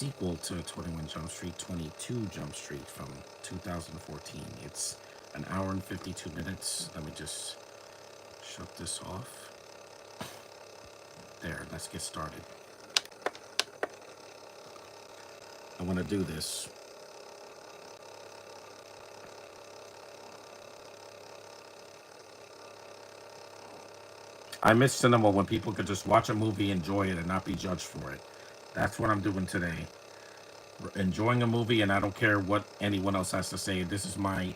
sequel to 21 Jump Street, 22 Jump Street from 2014. It's an hour and 52 minutes. Let me just shut this off. There, let's get started. I want to do this. I miss cinema when people could just watch a movie, enjoy it, and not be judged for it. That's what I'm doing today. Enjoying a movie, and I don't care what anyone else has to say. This is my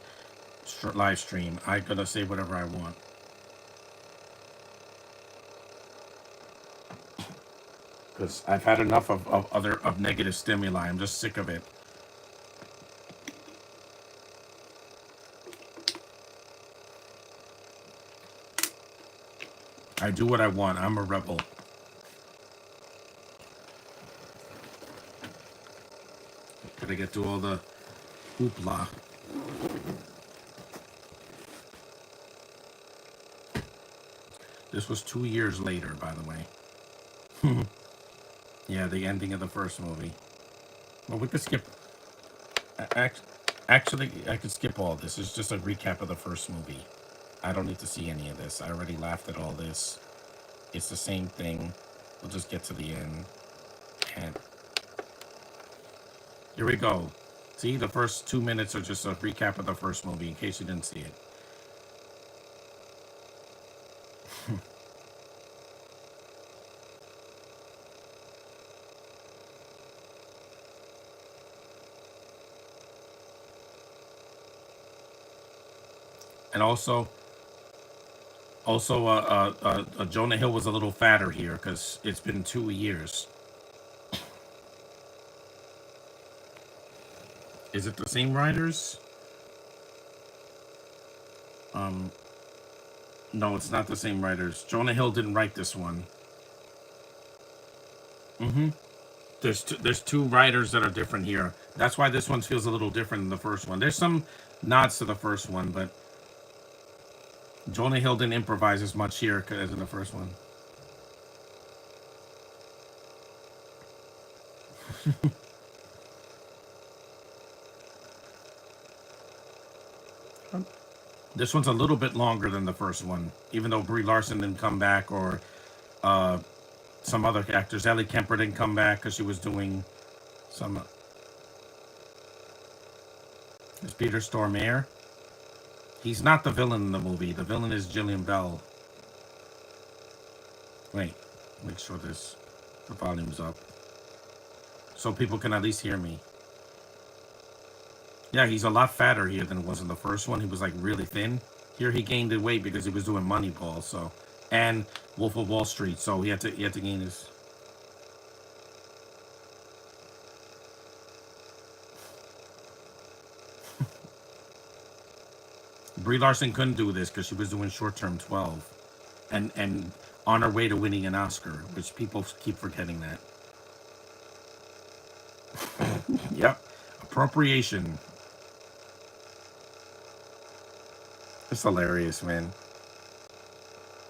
live stream. I'm gonna say whatever I want. Because I've had enough of negative stimuli. I'm just sick of it. I do what I want. I'm a rebel. Gotta get through all the hoopla. This was 2 years later, by the way. Yeah, the ending of the first movie. Well, we could skip. Actually, I could skip all this. It's just a recap of the first movie. I don't need to see any of this. I already laughed at all this. It's the same thing. We'll just get to the end. And here we go. See, the first 2 minutes are just a recap of the first movie, in case you didn't see it. And also, Jonah Hill was a little fatter here because it's been 2 years. Is it the same writers? Um, no, it's not the same writers. Jonah Hill didn't write this one. Mm-hmm. There's two writers that are different here. That's why this one feels a little different than the first one. There's some nods to the first one, but Jonah Hill didn't improvise as much here as in the first one. This one's a little bit longer than the first one, even though Brie Larson didn't come back, or uh, some other actors. Ellie Kemper didn't come back because she was doing some. Is Peter Stormare? He's not the villain in the movie. The villain is Jillian Bell. Wait, make sure the volume's up so people can at least hear me. Yeah, he's a lot fatter here than it was in the first one. He was like really thin. Here he gained the weight because he was doing Moneyball, so, and Wolf of Wall Street, so he had to gain his. Brie Larson couldn't do this because she was doing Short Term 12, and on her way to winning an Oscar, which people keep forgetting that. Yep, appropriation. It's hilarious, man.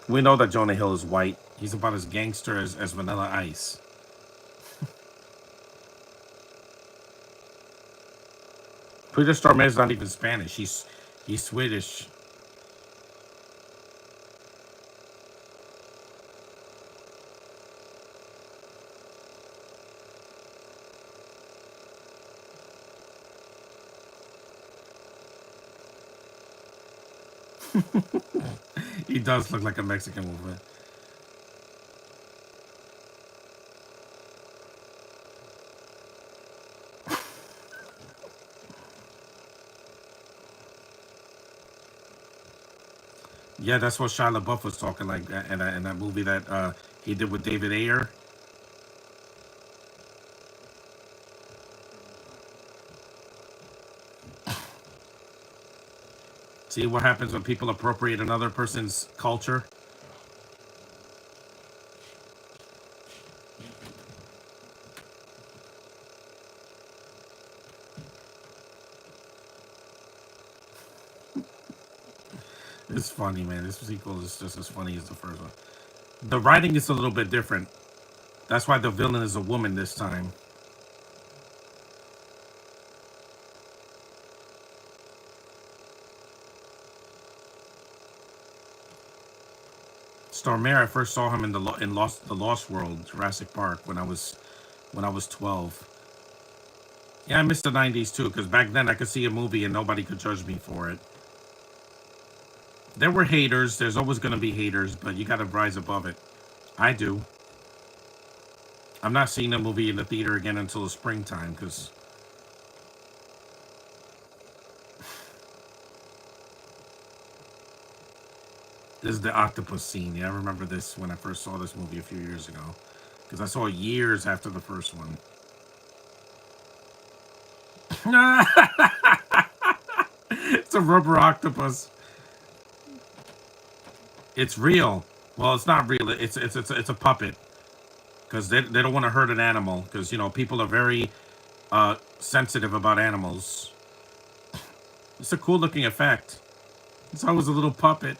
We know that Jonah Hill is white. He's about as gangster as Vanilla Ice. Peter Stormare is not even Spanish. He's Swedish. He does look like a Mexican woman. Yeah, that's what Shia LaBeouf was talking like in that movie that he did with David Ayer. See what happens when people appropriate another person's culture? It's funny, man. This sequel is just as funny as the first one. The writing is a little bit different. That's why the villain is a woman this time. Stormare, I first saw him in the Lost World, Jurassic Park, when I was 12. Yeah, I missed the 90s too, because back then I could see a movie and nobody could judge me for it. There were haters. There's always going to be haters, but you got to rise above it. I do. I'm not seeing a movie in the theater again until the springtime, because this is the octopus scene. Yeah, I remember this when I first saw this movie a few years ago, because I saw it years after the first one. It's a rubber octopus. It's real. Well, it's not real. It's a puppet, because they don't want to hurt an animal, because people are very sensitive about animals. It's a cool looking effect. It's always a little puppet.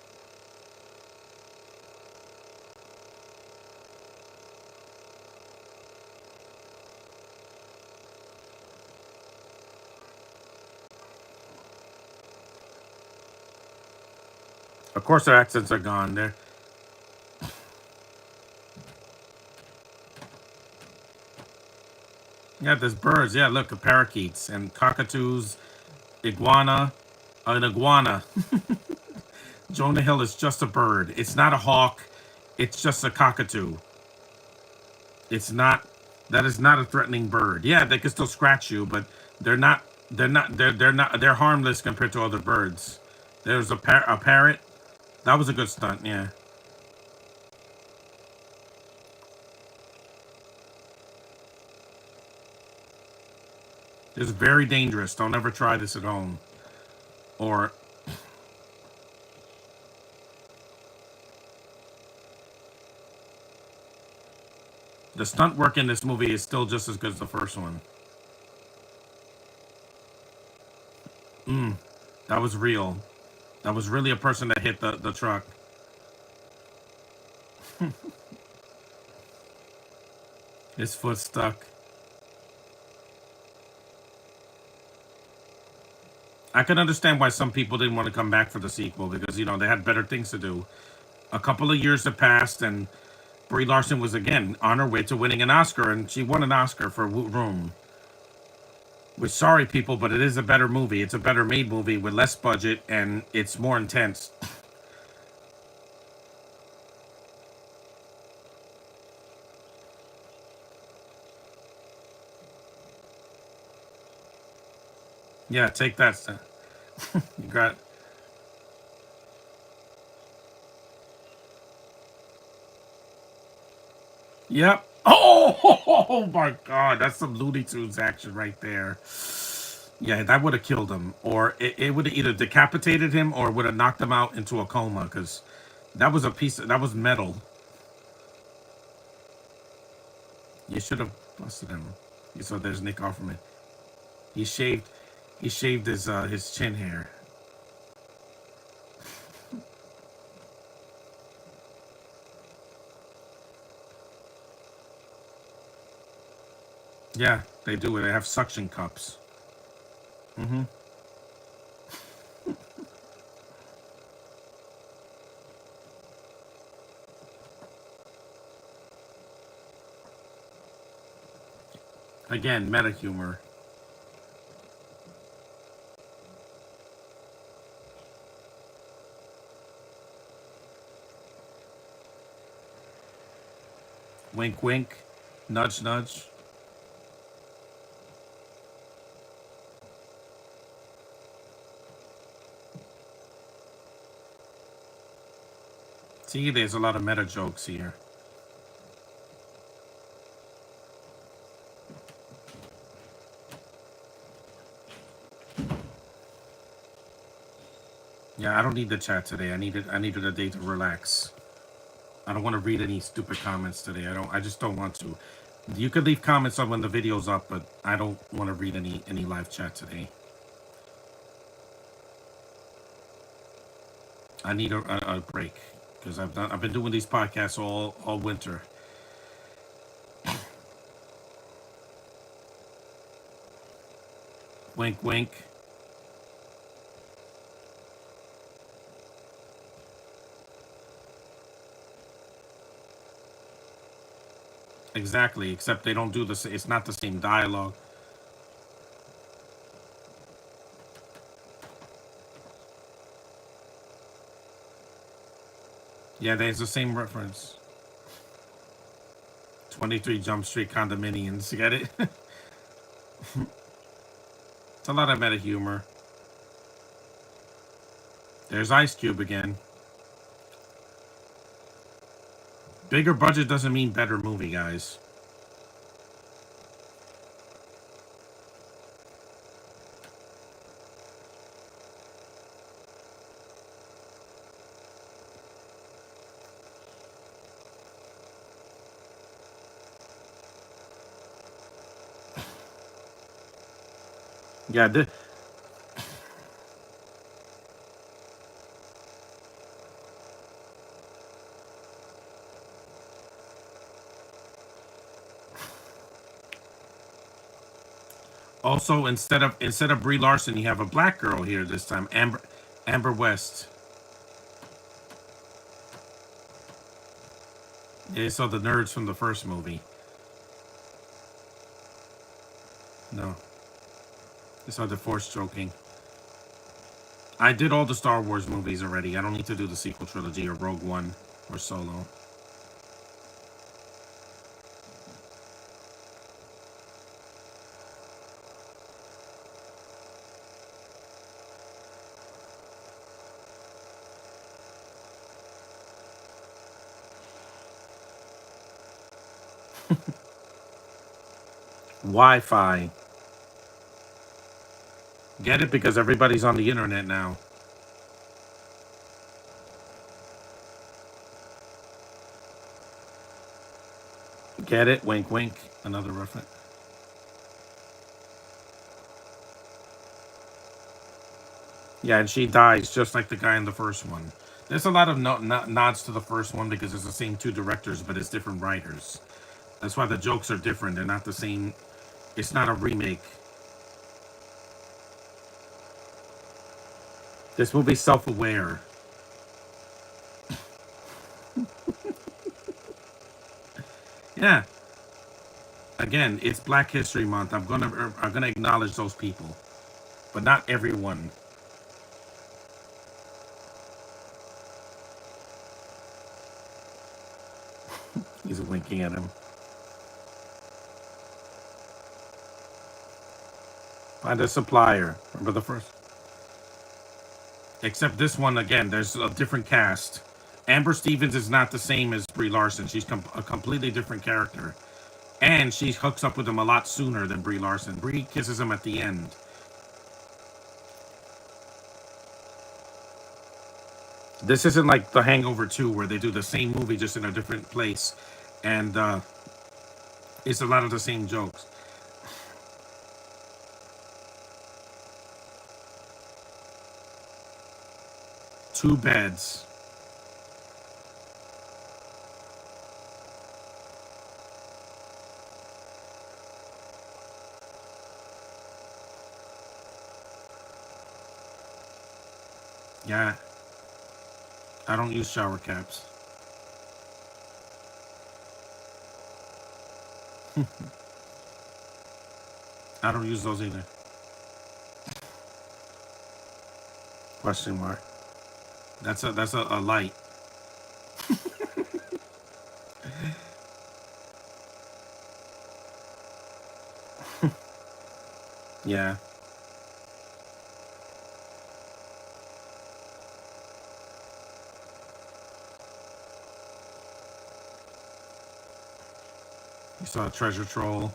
Of course, their accents are gone. There, yeah, there's birds. Yeah, look, parakeets and cockatoos, iguana, an iguana. Jonah Hill is just a bird. It's not a hawk. It's just a cockatoo. It's not. That is not a threatening bird. Yeah, they can still scratch you, but they're not. They're not. They're not. They're harmless compared to other birds. There's a parrot. That was a good stunt. Yeah. It's very dangerous. Don't ever try this at home. Or the stunt work in this movie is still just as good as the first one. That was real. That was really a person that hit the truck. His foot stuck. I can understand why some people didn't want to come back for the sequel, because they had better things to do. A couple of years have passed, and Brie Larson was again on her way to winning an Oscar, and she won an Oscar for Room. We're sorry, people, but it is a better movie. It's a better made movie with less budget, and it's more intense. Yeah, take that. You got. Yep. Oh my God, that's some Looney Tunes action right there. Yeah, that would have killed him, or it would have either decapitated him or would have knocked him out into a coma, because that was a piece. That was metal. You should have busted him. You saw there's Nick Offerman. He shaved. He shaved his chin hair. Yeah, they do. They have suction cups. Again, meta humor. Wink, wink. Nudge, nudge. See, there's a lot of meta jokes here. Yeah, I don't need the chat today. I needed a day to relax. I don't want to read any stupid comments today. I just don't want to. You could leave comments on when the video's up, but I don't want to read any live chat today. I need a break, because I've been doing these podcasts all winter. Wink, wink. Exactly, except they don't do this. It's not the same dialogue. Yeah, there's the same reference. 23 Jump Street condominiums. You get it? It's a lot of meta humor. There's Ice Cube again. Bigger budget doesn't mean better movie, guys. Yeah. Also, instead of Brie Larson, you have a black girl here this time, Amber West. Yeah, so the nerds from the first movie. No, it's not the force choking. I did all the Star Wars movies already. I don't need to do the sequel trilogy or Rogue One or Solo. Wi-Fi. Get it? Because everybody's on the internet now. Get it? Wink, wink. Another reference. Yeah, and she dies just like the guy in the first one. There's a lot of nods to the first one because it's the same two directors, but it's different writers. That's why the jokes are different. They're not the same. It's not a remake. This movie's self-aware. Yeah. Again, it's Black History Month. I'm gonna acknowledge those people, but not everyone. He's winking at him. Find a supplier. Remember the first? Except this one again. There's a different cast. Amber Stevens is not the same as Brie Larson. She's a completely different character, and she hooks up with him a lot sooner than Brie Larson. Brie kisses him at the end. This isn't like The Hangover 2 where they do the same movie just in a different place, and it's a lot of the same jokes. Two beds. Yeah, I don't use shower caps. I don't use those either. Question mark. That's a light. Yeah. You saw a treasure troll.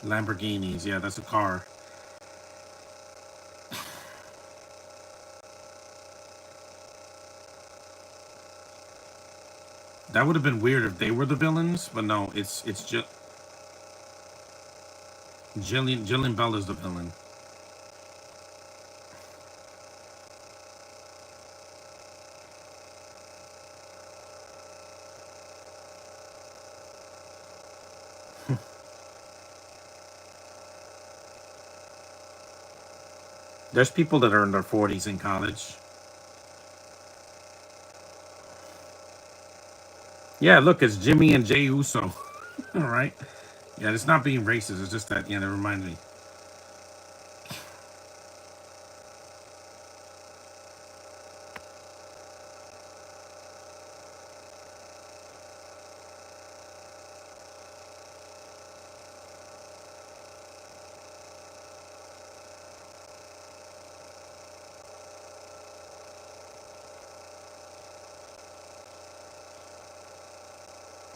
Lamborghinis. Yeah, that's a car. That would have been weird if they were the villains, but no, it's just Jillian Bell is the villain. There's people that are in their 40s in college. Yeah, look, it's Jimmy and Jay Uso. All right. Yeah, it's not being racist. It's just that, yeah, that reminds me.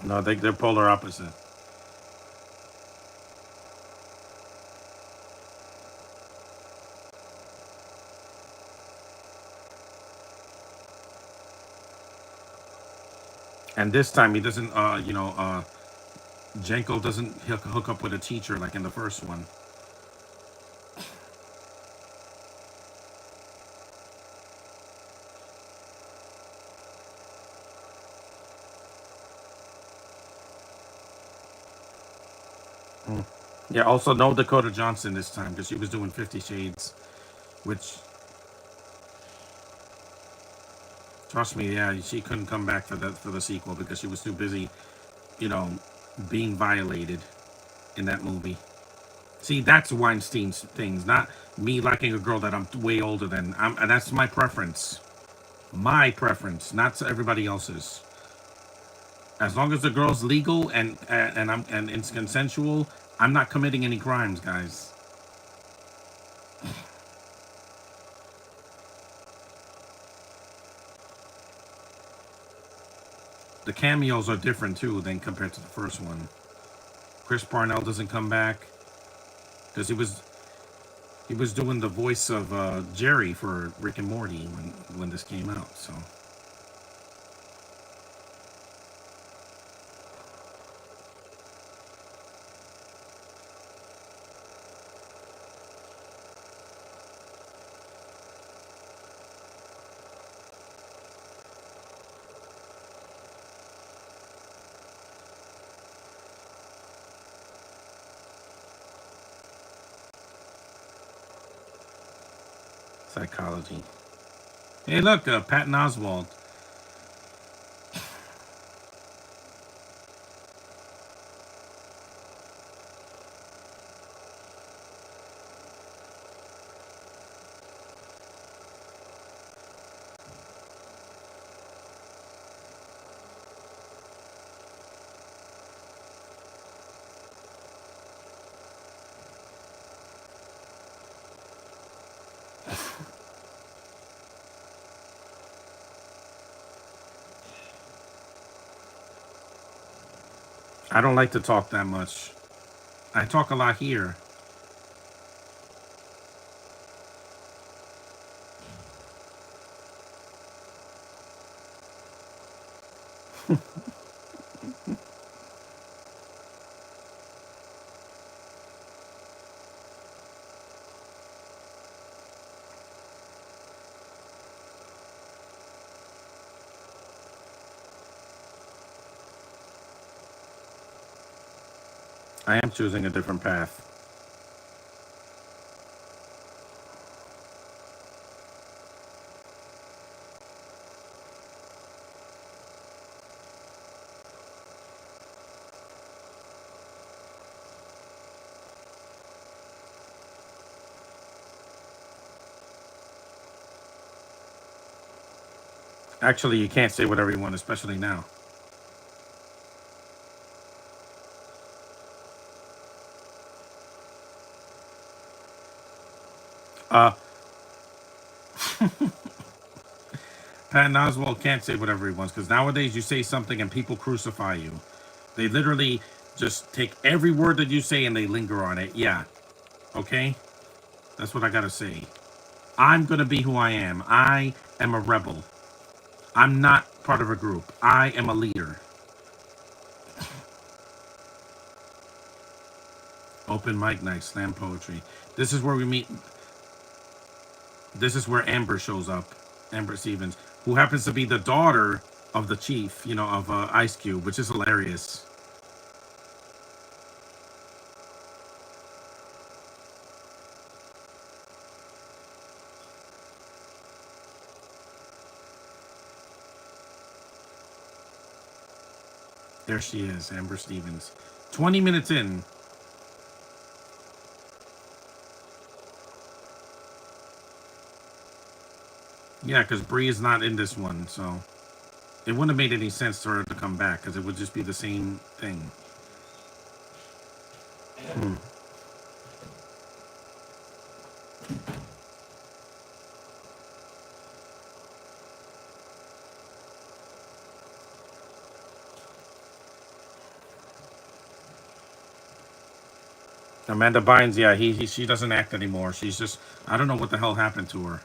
No, they're polar opposite. And this time he doesn't, Jenko doesn't hook up with a teacher like in the first one. Yeah, also no Dakota Johnson this time because she was doing 50 Shades, which, trust me, yeah, she couldn't come back for the sequel because she was too busy, you know, being violated in that movie. See, that's Weinstein's things, not me liking a girl that I'm way older than. And that's my preference. My preference, not everybody else's. As long as the girl's legal and it's consensual, I'm not committing any crimes, guys. The cameos are different too than compared to the first one. Chris Parnell doesn't come back because he was doing the voice of Jerry for Rick and Morty when this came out. So psychology. Hey, look, Patton Oswald. I don't like to talk that much. I talk a lot here. I am choosing a different path. Actually, you can't say whatever you want, especially now. Uh, Patton Oswalt can't say whatever he wants because nowadays you say something and people crucify you. They literally just take every word that you say and they linger on it. Yeah, okay? That's what I gotta say. I'm gonna be who I am. I am a rebel. I'm not part of a group. I am a leader. Open mic night, slam poetry. This is where we meet. This is where Amber shows up. Amber Stevens, who happens to be the daughter of the chief, of Ice Cube, which is hilarious. There she is, Amber Stevens. 20 minutes in. Yeah, because Brie is not in this one, so it wouldn't have made any sense for her to come back because it would just be the same thing. Hmm. Amanda Bynes, yeah, she doesn't act anymore. She's just, I don't know what the hell happened to her.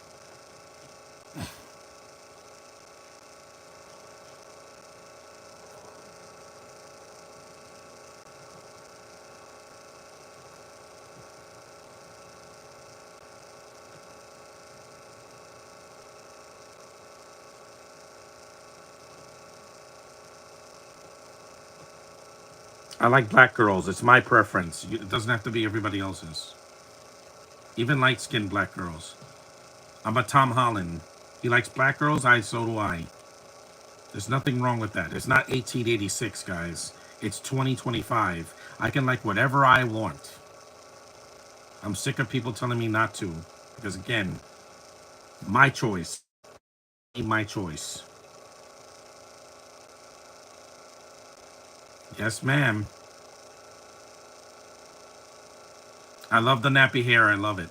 I like black girls. It's my preference. It doesn't have to be everybody else's. Even light-skinned black girls. I'm a Tom Holland. He likes black girls. So do I. There's nothing wrong with that. It's not 1886, guys. It's 2025. I can like whatever I want. I'm sick of people telling me not to. Because again, my choice. My choice. Yes, ma'am. I love the nappy hair. I love it.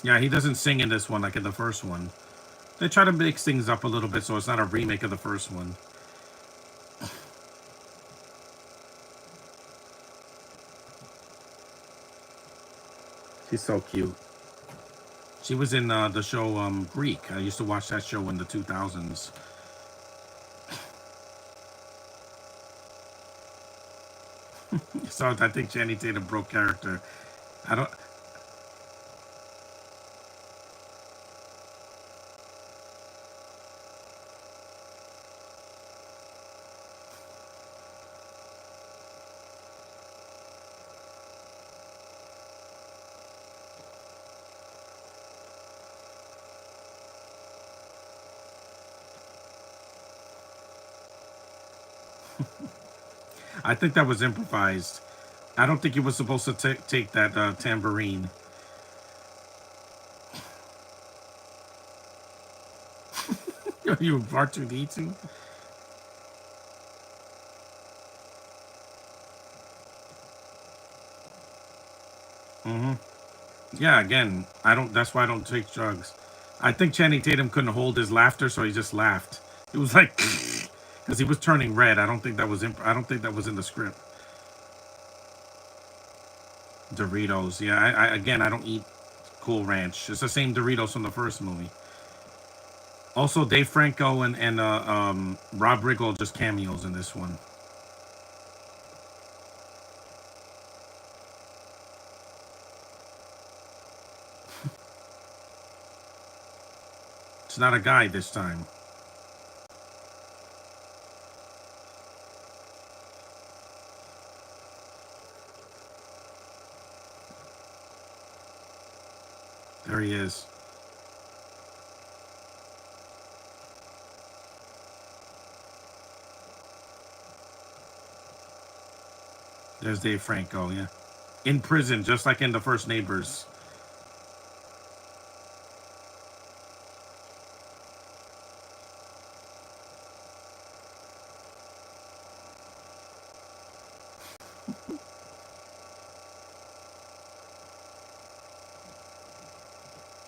Yeah, he doesn't sing in this one like in the first one. They try to mix things up a little bit so it's not a remake of the first one. She's so cute. She was in the show Greek. I used to watch that show in the 2000s. So I think Channing Tatum broke character. I don't. I think that was improvised. I don't think he was supposed to take that tambourine. You R2D2. Mm-hmm. Yeah. Again, I don't. That's why I don't take drugs. I think Channing Tatum couldn't hold his laughter, so he just laughed. It was like because he was turning red. I don't think that was. I don't think that was in the script. Doritos. Yeah. Again, I don't eat Cool Ranch. It's the same Doritos from the first movie. Also, Dave Franco and Rob Riggle just cameos in this one. It's not a guy this time. There he is. There's Dave Franco. Yeah, in prison, just like in the first Neighbors.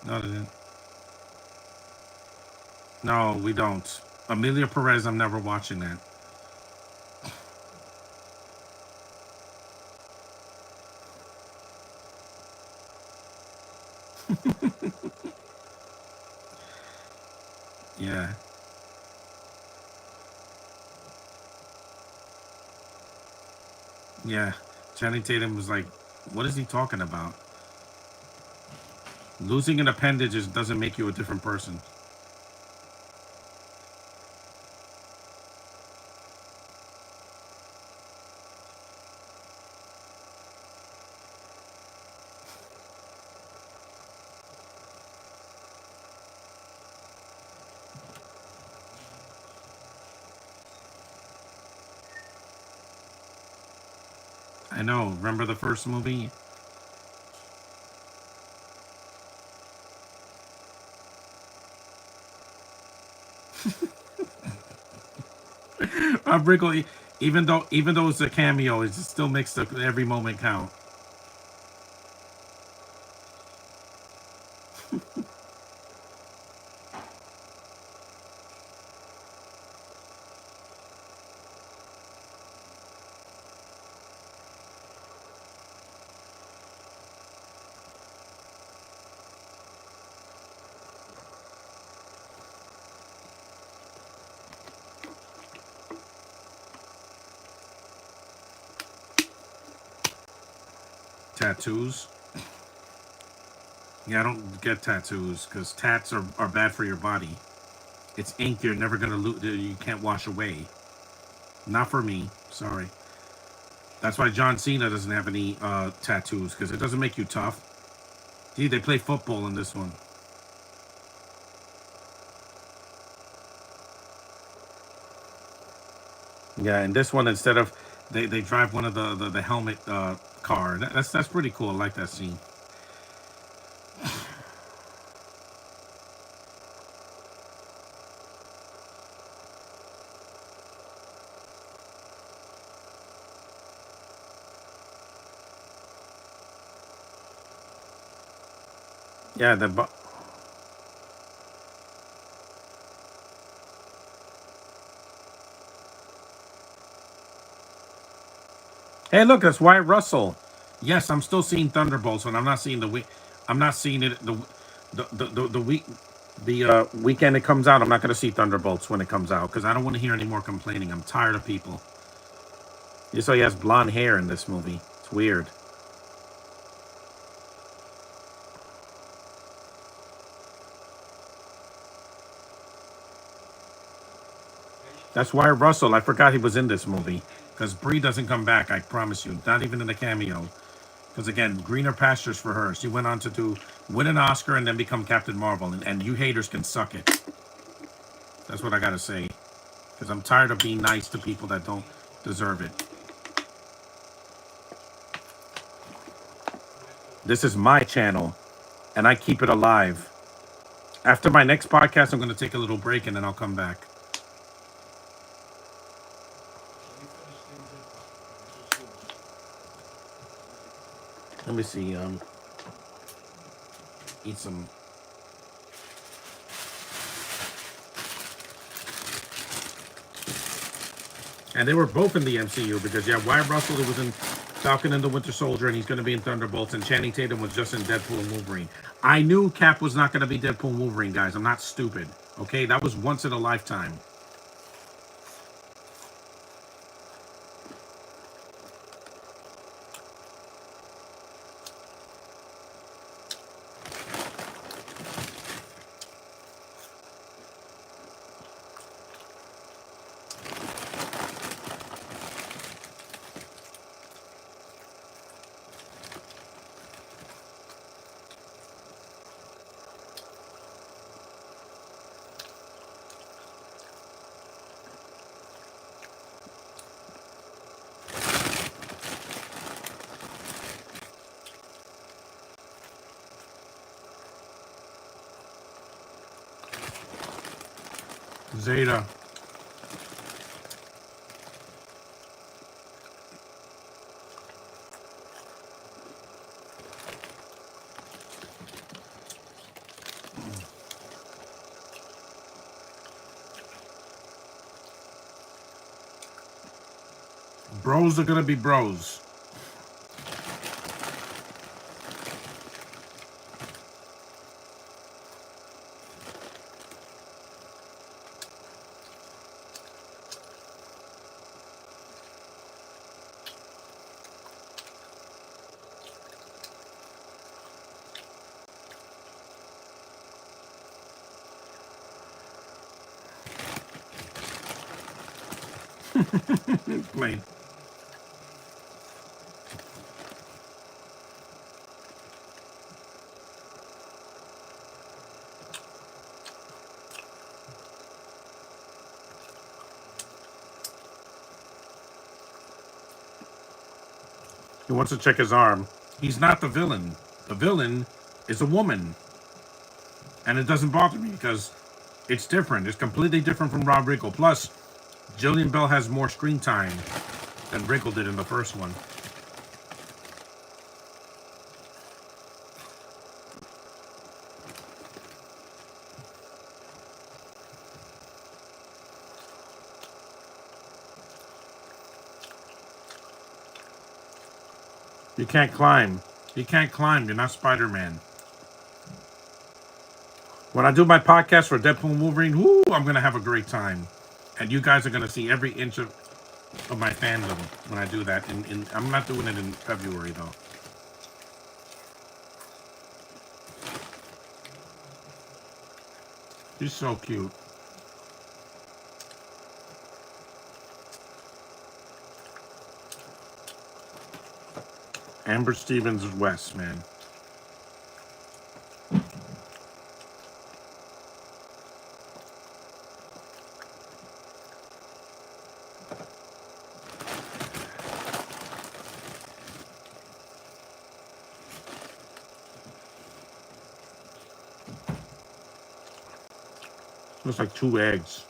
No, they didn't. No, we don't. Amelia Perez. I'm never watching that. Yeah, yeah. Channing Tatum was like, "What is he talking about?" Losing an appendage doesn't make you a different person. I know. Remember the first movie? Wrigley, even though it's a cameo, it still makes every moment count. Tattoos. Yeah, I don't get tattoos because tats are bad for your body. It's ink you're never gonna lose. You can't wash away. Not for me. Sorry. That's why John Cena doesn't have any tattoos because it doesn't make you tough. See, they play football in this one. Yeah, in this one, instead of they drive one of the helmet car. That's pretty cool. I like that scene. Yeah, hey, look, that's Wyatt Russell. Yes, I'm still seeing Thunderbolts, and I'm not seeing the week. I'm not seeing it the week the weekend it comes out. I'm not going to see Thunderbolts when it comes out because I don't want to hear any more complaining. I'm tired of people. You saw he has blonde hair in this movie. It's weird. That's Wyatt Russell. I forgot he was in this movie because Brie doesn't come back. I promise you, not even in the cameo. Because again, greener pastures for her. She went on to win an Oscar and then become Captain Marvel, and you haters can suck it. That's what I gotta say. Because I'm tired of being nice to people that don't deserve it. This is my channel, and I keep it alive. After my next podcast, I'm gonna take a little break and then I'll come back. Let me see. Eat some. And they were both in the MCU because yeah, Wyatt Russell was in Falcon and the Winter Soldier, and he's going to be in Thunderbolts. And Channing Tatum was just in Deadpool and Wolverine. I knew Cap was not going to be Deadpool and Wolverine, guys. I'm not stupid. Okay, that was once in a lifetime. Zeta. Bros are going to be bros. Plain. He wants to check his arm. He's not the villain. The villain is a woman. And it doesn't bother me because it's different. It's completely different from Rob Riggle. Plus, Jillian Bell has more screen time than Riggle did in the first one. You can't climb. You can't climb. You're not Spider-Man. When I do my podcast for Deadpool and Wolverine, whoo, I'm going to have a great time. And you guys are going to see every inch of my fandom when I do that. I'm not doing it in February, though. She's so cute. Amber Stevens West, man. Looks like 2 eggs.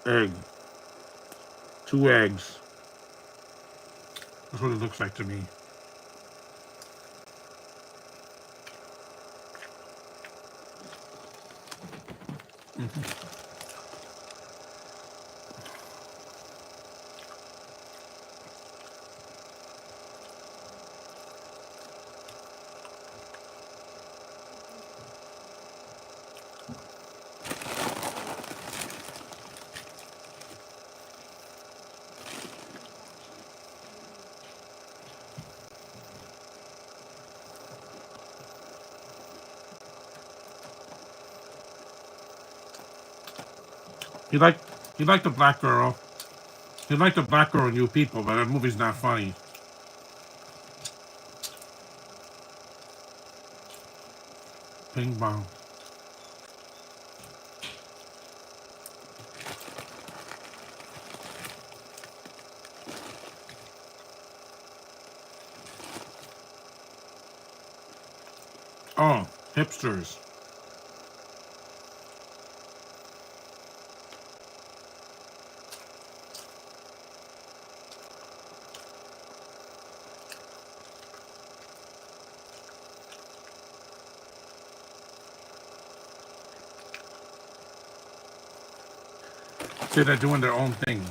Egg. 2 eggs. That's what it looks like to me. You like you like the black girl. You like the black girl and you people, but that movie's not funny. Bing bong. Oh, hipsters. See, they're doing their own thing.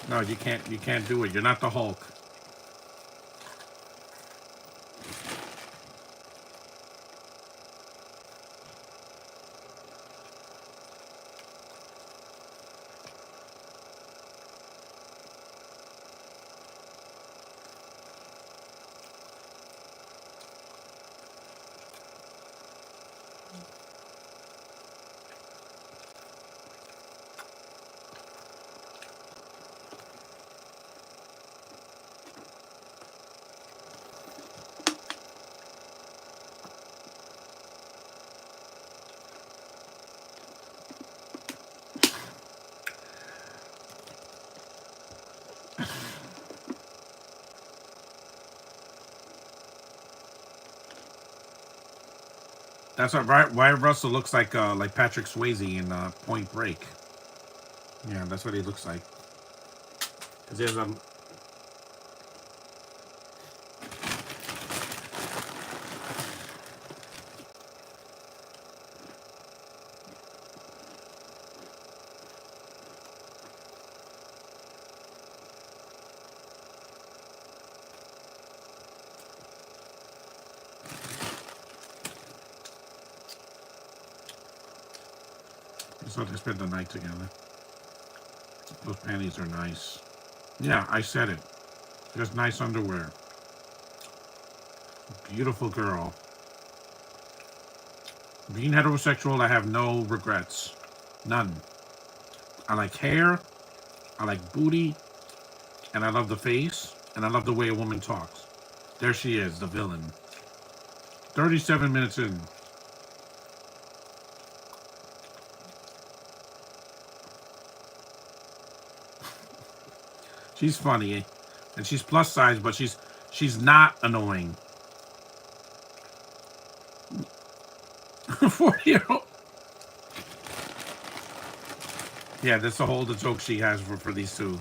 No, you can't. You can't do it. You're not the Hulk. That's what Wyatt Russell looks like Patrick Swayze in Point Break. Yeah, that's what he looks like. Cause he has a so they spent the night together. Those panties are nice. Yeah, I said it. Just nice underwear. Beautiful girl. Being heterosexual, I have no regrets. None. I like hair, I like booty, and I love the face, and I love the way a woman talks. There she is, the villain. 37 minutes in. She's funny, and she's plus size, but she's not annoying. 40-year-old. Yeah, that's the whole the joke she has for these two.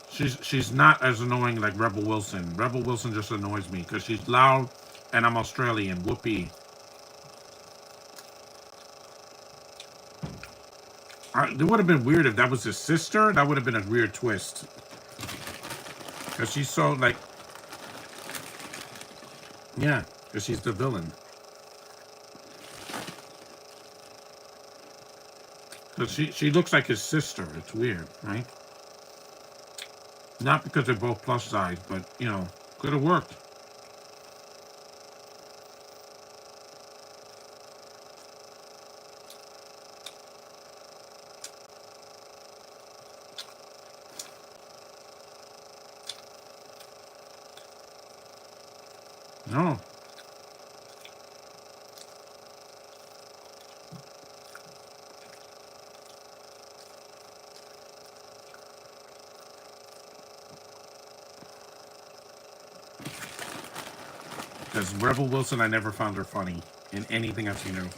She's not as annoying like Rebel Wilson. Rebel Wilson just annoys me because she's loud, and I'm Australian. Whoopee. It would have been weird if that was his sister. That would have been a weird twist. Because she's so like, yeah, because she's the villain. Because she looks like his sister. It's weird, right? Not because they're both plus size, but could have worked. No. Because Rebel Wilson, I never found her funny in anything I've seen her.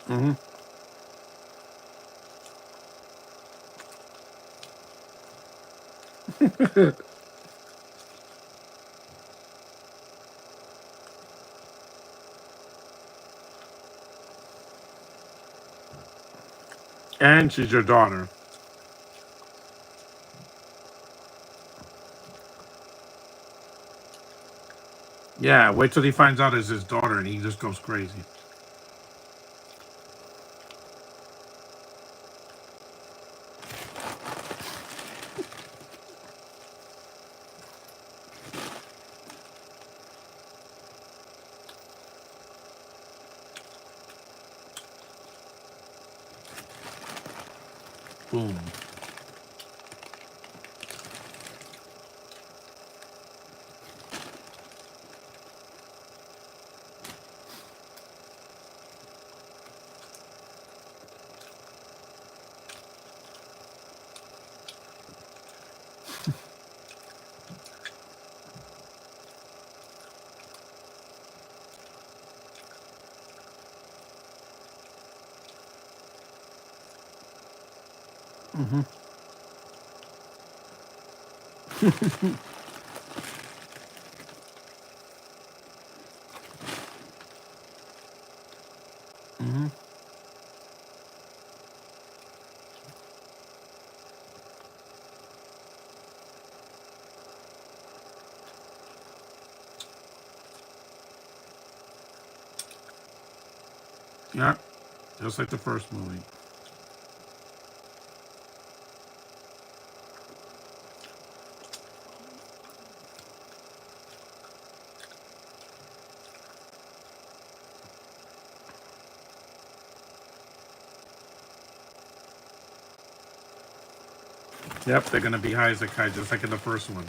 Mm-hmm. And she's your daughter. Yeah, wait till he finds out it's his daughter and he just goes crazy. Boom. Hmm. Yeah, just like the first movie. Yep, they're gonna be high as a kite, just like in the first one.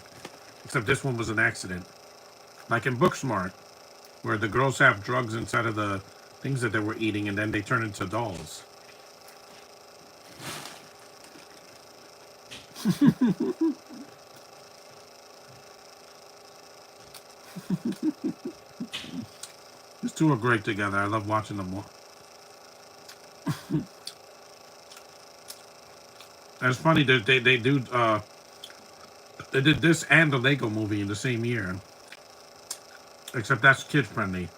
Except this one was an accident, like in Booksmart, where the girls have drugs inside of the things that they were eating, and then they turn into dolls. These two are great together. I love watching them. And it's funny that they do they did this and the Lego movie in the same year, except that's kid friendly.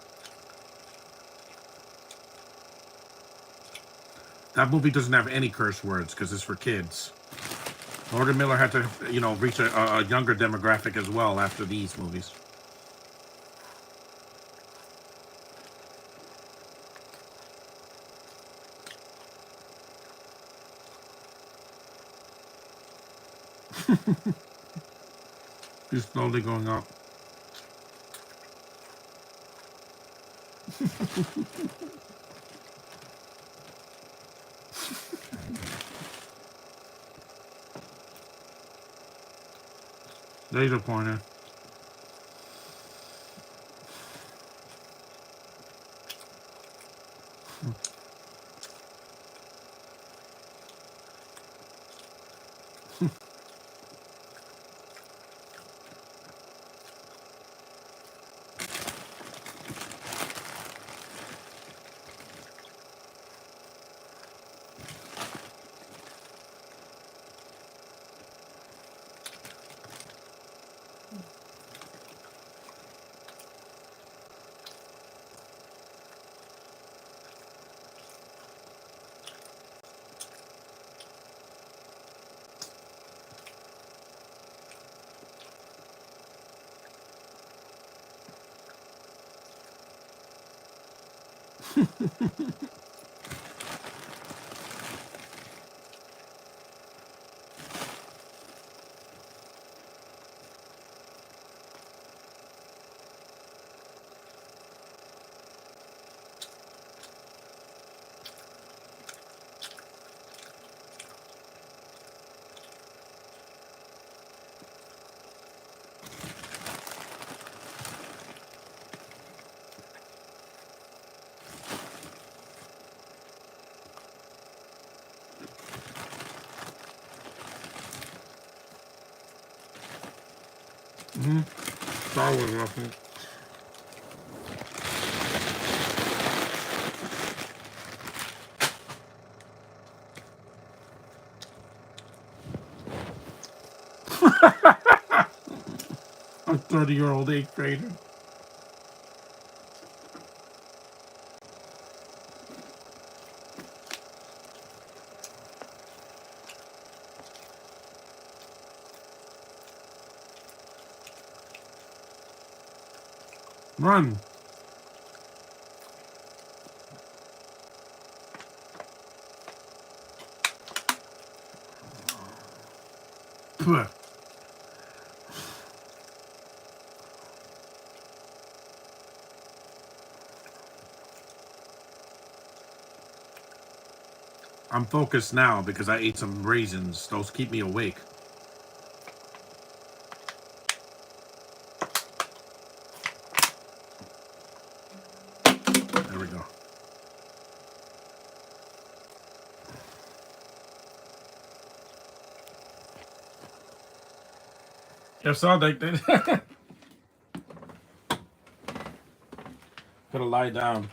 That movie doesn't have any curse words because it's for kids. Lord and Miller had to, reach a younger demographic as well after these movies. He's slowly going up. Laser pointer. Mm-hmm. Star Wars reference. A 30-year-old eighth grader. Run. Puh. I'm focused now because I ate some raisins. Those keep me awake. There we go. Yes, I like that. Gotta lie down.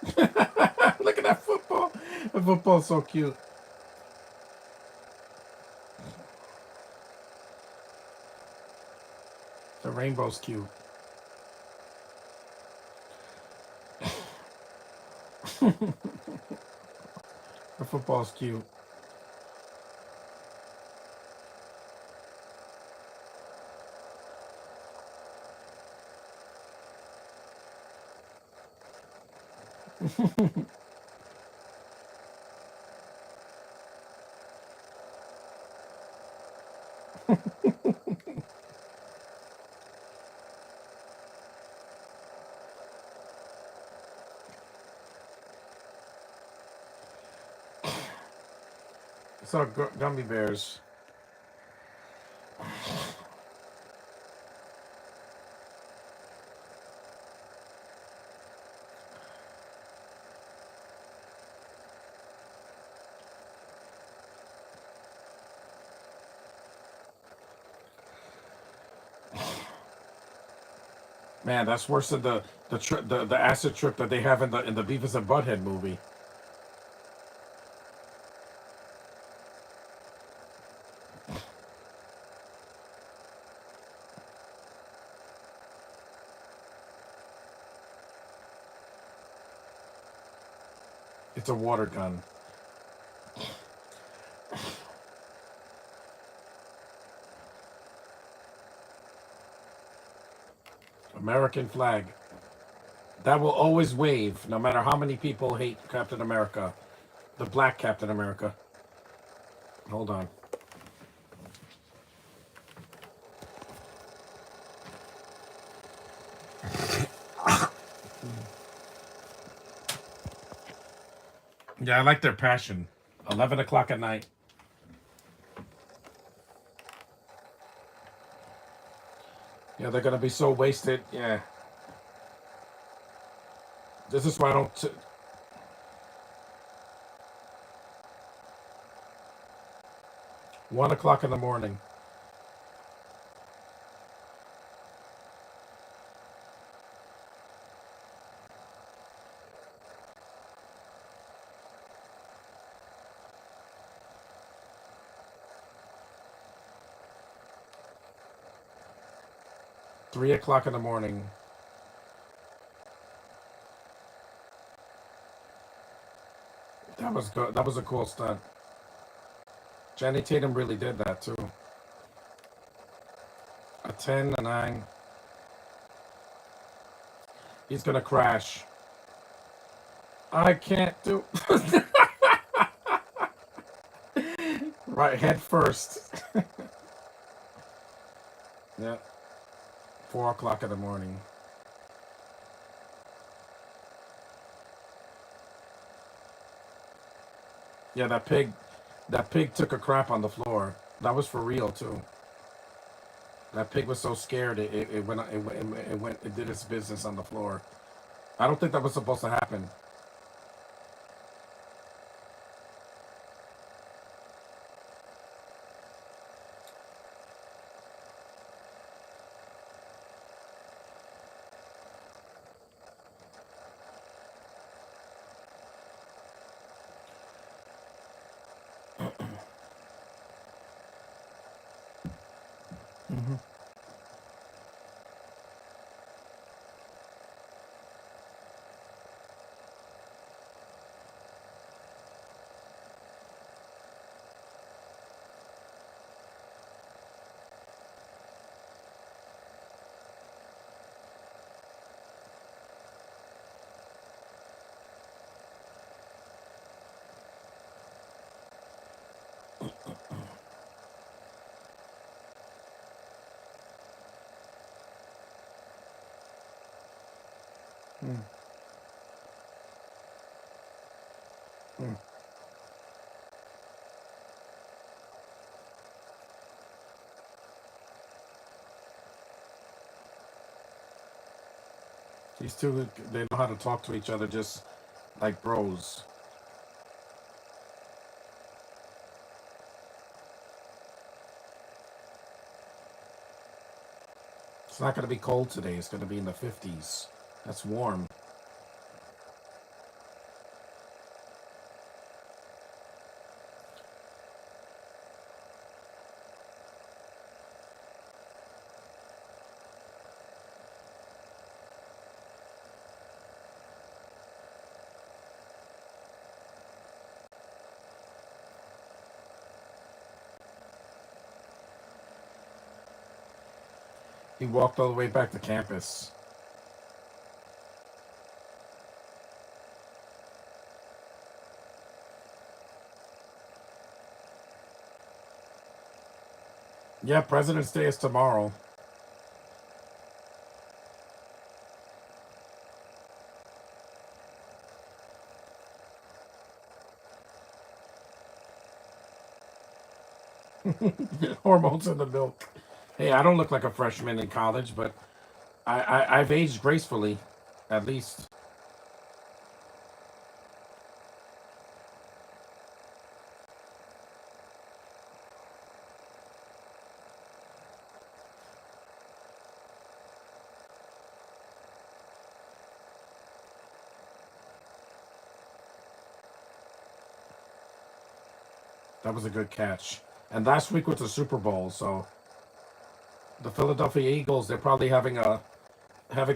Look at that football. The football's so cute. The rainbow's cute. The football's cute. It's all gummy bears. Man, that's worse than the acid trip that they have in the Beavis and Butthead movie. It's a water gun. American flag. That will always wave, no matter how many people hate Captain America. The black Captain America. Hold on. Yeah, I like their passion. 11 o'clock at night. Yeah, they're gonna be so wasted. Yeah. This is why I don't. 1 o'clock in the morning. 3 o'clock in the morning. That was good. That was a cool stunt. Channing Tatum really did that too. A 10, a 9. He's gonna crash. I can't do. Right, head first. Yeah. 4 o'clock in the morning. Yeah, that pig. That pig took a crap on the floor. That was for real too. That pig was so scared it did its business on the floor. I don't think that was supposed to happen. Mm, mm. These two, they know how to talk to each other just like bros. It's not going to be cold today. It's going to be in the 50s. That's warm. He walked all the way back to campus. Yeah, President's Day is tomorrow. Hormones in the milk. Hey, I don't look like a freshman in college, but I've aged gracefully, at least. That was a good catch. And last week was the Super Bowl, so the Philadelphia Eagles, they're probably having a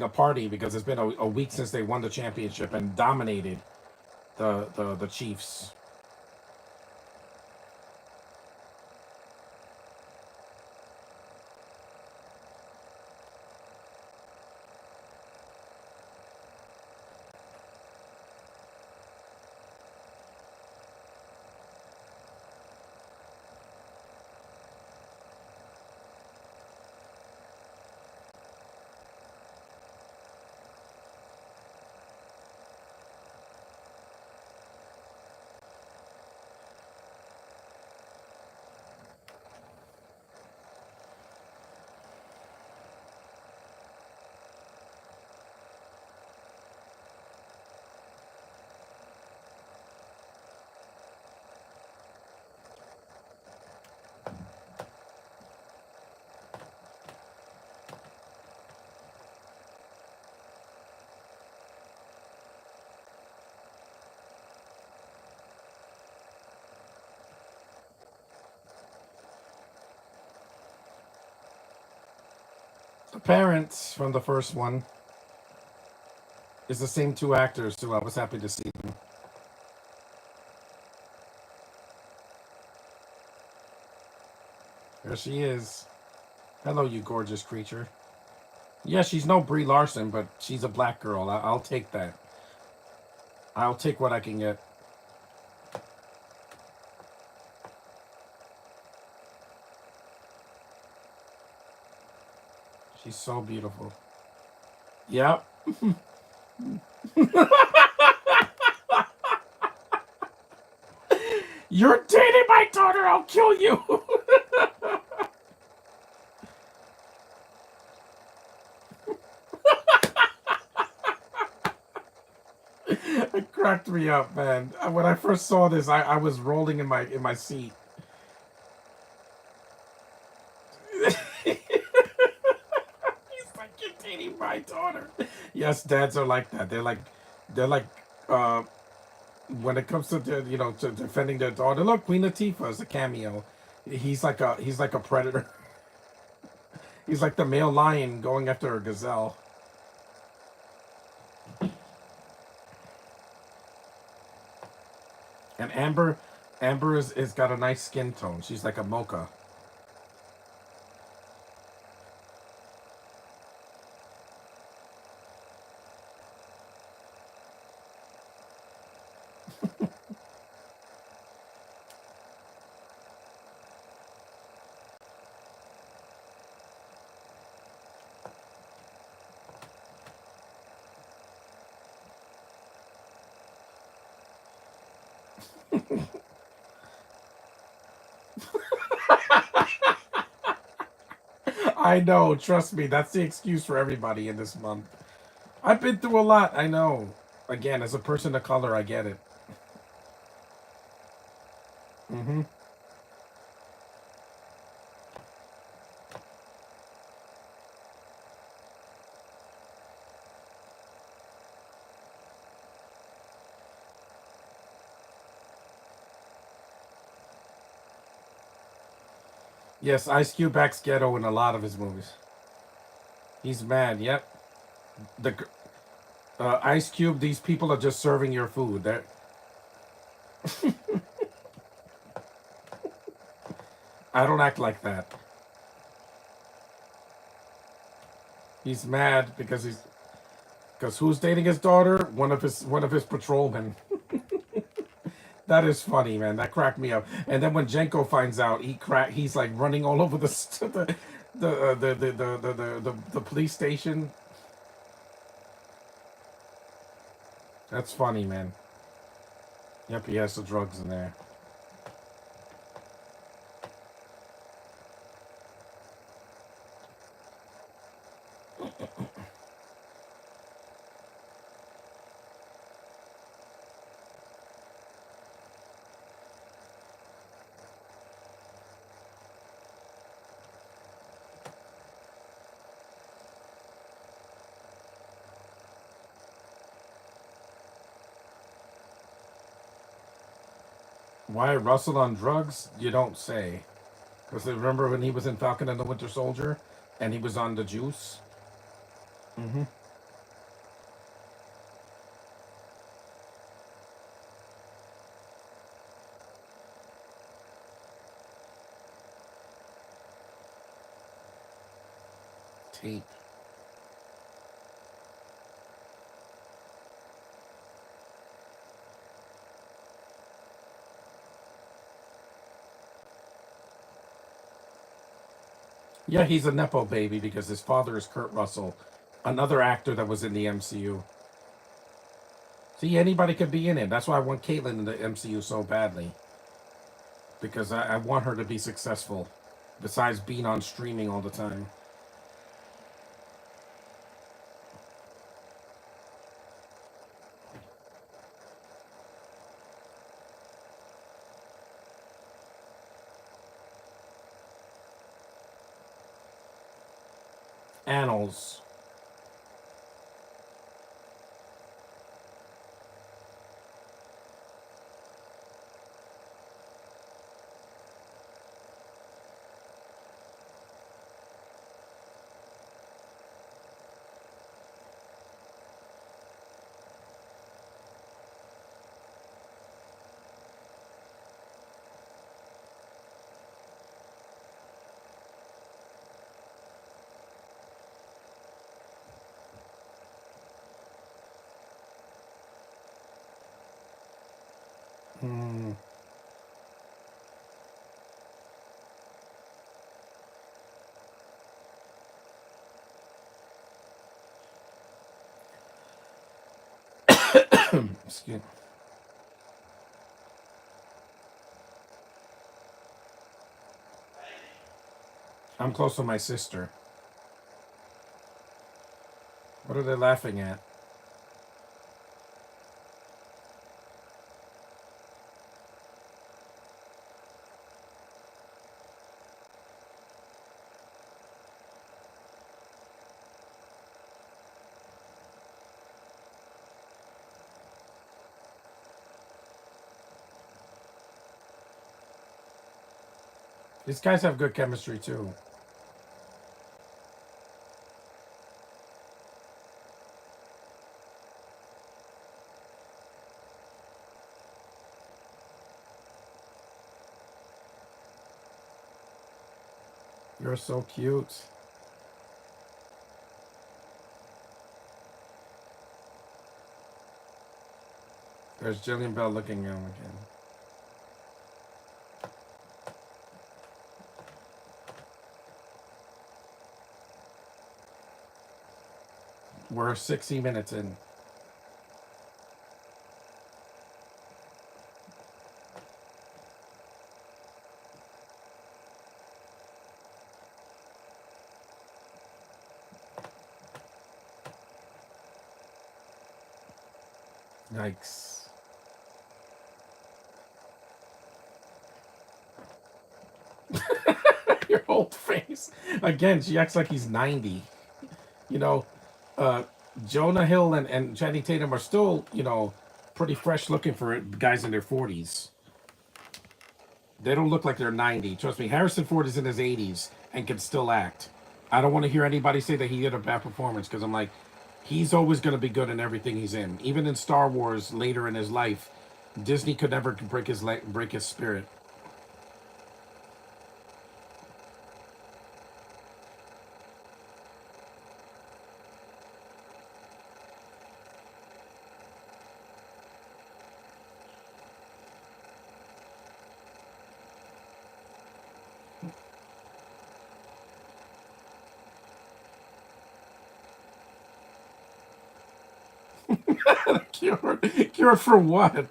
party because it's been a week since they won the championship and dominated the Chiefs. The parents from the first one is the same two actors too. I was happy to see them. There she is. Hello, you gorgeous creature. Yeah, she's no Brie Larson, but she's a black girl. I'll take that. I'll take what I can get. She's so beautiful. Yep. You're dating my daughter. I'll kill you. It cracked me up, man. When I first saw this, I was rolling in my seat. He's like, you're dating my daughter. Yes, dads are like that. They're like, uh, when it comes to to defending their daughter. Look, Queen Latifah is a cameo. He's like a predator. He's like the male lion going after a gazelle. And Amber is got a nice skin tone. She's like a mocha. I know, trust me, that's the excuse for everybody in this month. I've been through a lot, I know. Again, as a person of color, I get it. Hmm. Yes, Ice Cube backs ghetto in a lot of his movies. He's mad, yep. The Ice Cube, these people are just serving your food. I don't act like that. He's mad because who's dating his daughter? One of his patrolmen. That is funny, man. That cracked me up. And then when Jenko finds out, he's like running all over the police station. That's funny, man. Yep, he has the drugs in there. Why Russell on drugs? You don't say. Because remember when he was in Falcon and the Winter Soldier, and he was on the juice. Mm-hmm. Tape. Yeah, he's a nepo baby because his father is Kurt Russell, another actor that was in the MCU. See, anybody could be in it. That's why I want Caitlyn in the MCU so badly because I want her to be successful. Besides being on streaming all the time. Annals. Hmm. Excuse. I'm close to my sister. What are they laughing at? These guys have good chemistry too. You're so cute. There's Jillian Bell looking at him again. We're 60 minutes in. Yikes. Your whole face. Again, she acts like he's 90. You know, uh, Jonah Hill and Channing Tatum are still, pretty fresh looking for guys in their 40s. They don't look like they're 90. Trust me, Harrison Ford is in his 80s and can still act. I don't want to hear anybody say that he did a bad performance because I'm like, he's always going to be good in everything he's in. Even in Star Wars later in his life, Disney could never break his spirit. Cured for what?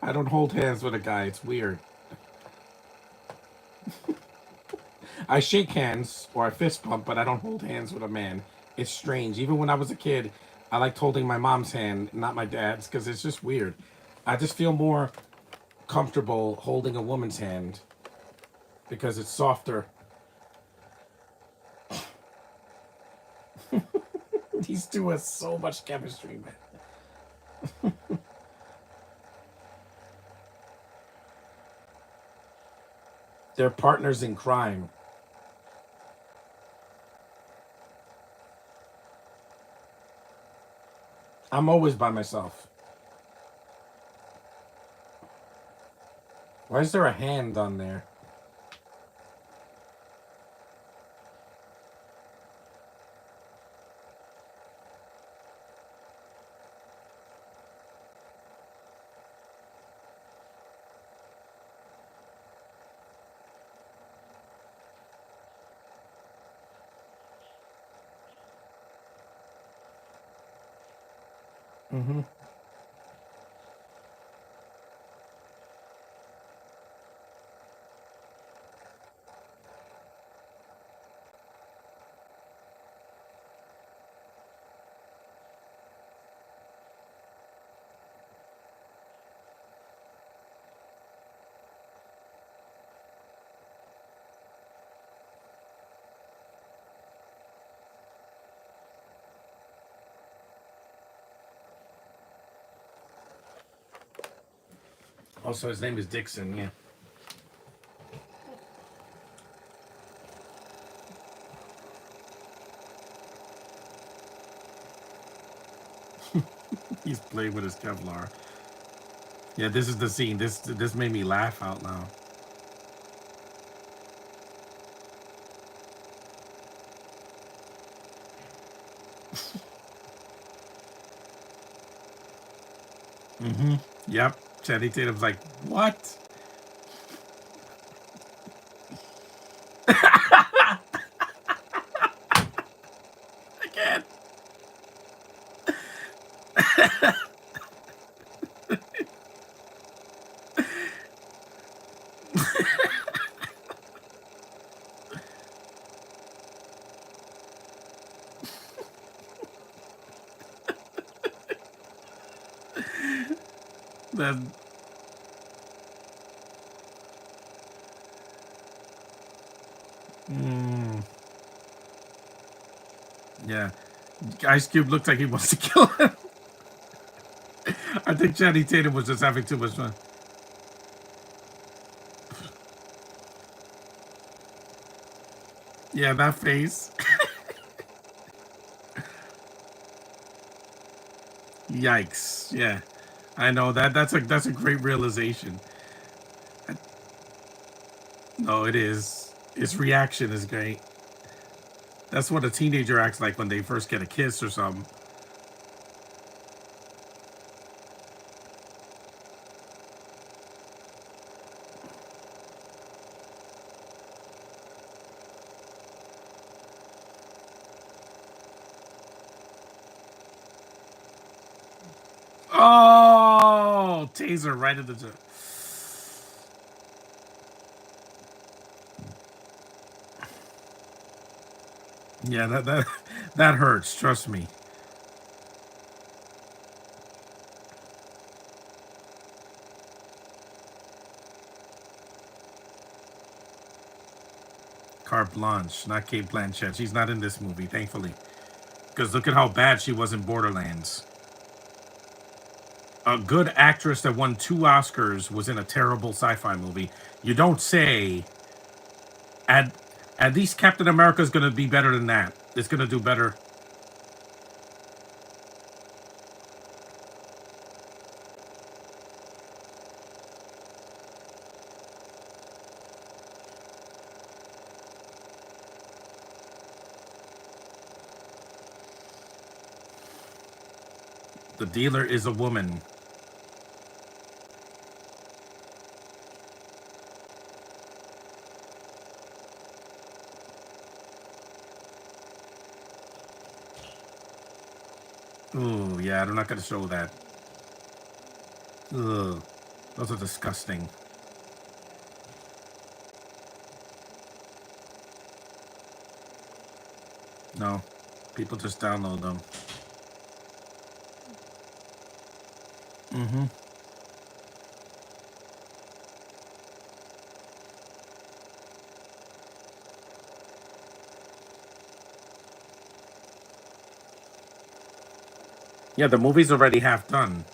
I don't hold hands with a guy. It's weird. I shake hands or I fist bump, but I don't hold hands with a man. It's strange. Even when I was a kid, I liked holding my mom's hand, not my dad's, because it's just weird. I just feel more comfortable holding a woman's hand because it's softer. These two have so much chemistry, man. They're partners in crime. I'm always by myself. Why is there a hand on there? Mm-hmm. Also, his name is Dixon. Yeah. He's playing with his Kevlar. Yeah, this is the scene. This made me laugh out loud. Mm-hmm. Yep. Channing Tatum's like, what? I can't. Then, mm, yeah. Ice Cube looks like he wants to kill him. I think Channing Tatum was just having too much fun. Yeah, that face. Yikes. Yeah. I know that's a great realization. No, it is. His reaction is great. That's what a teenager acts like when they first get a kiss or something. Oh, taser right at the tip. Yeah, that hurts. Trust me. Carte Blanche, not Kate Blanchett. She's not in this movie, thankfully. Because look at how bad she was in Borderlands. A good actress that won 2 Oscars was in a terrible sci-fi movie. You don't say. At at least Captain America is gonna be better than that. It's gonna do better. The dealer is a woman. Ooh, yeah, they're not gonna show that. Ugh, those are disgusting. No, people just download them. Mm-hmm. Yeah, the movie's already half done.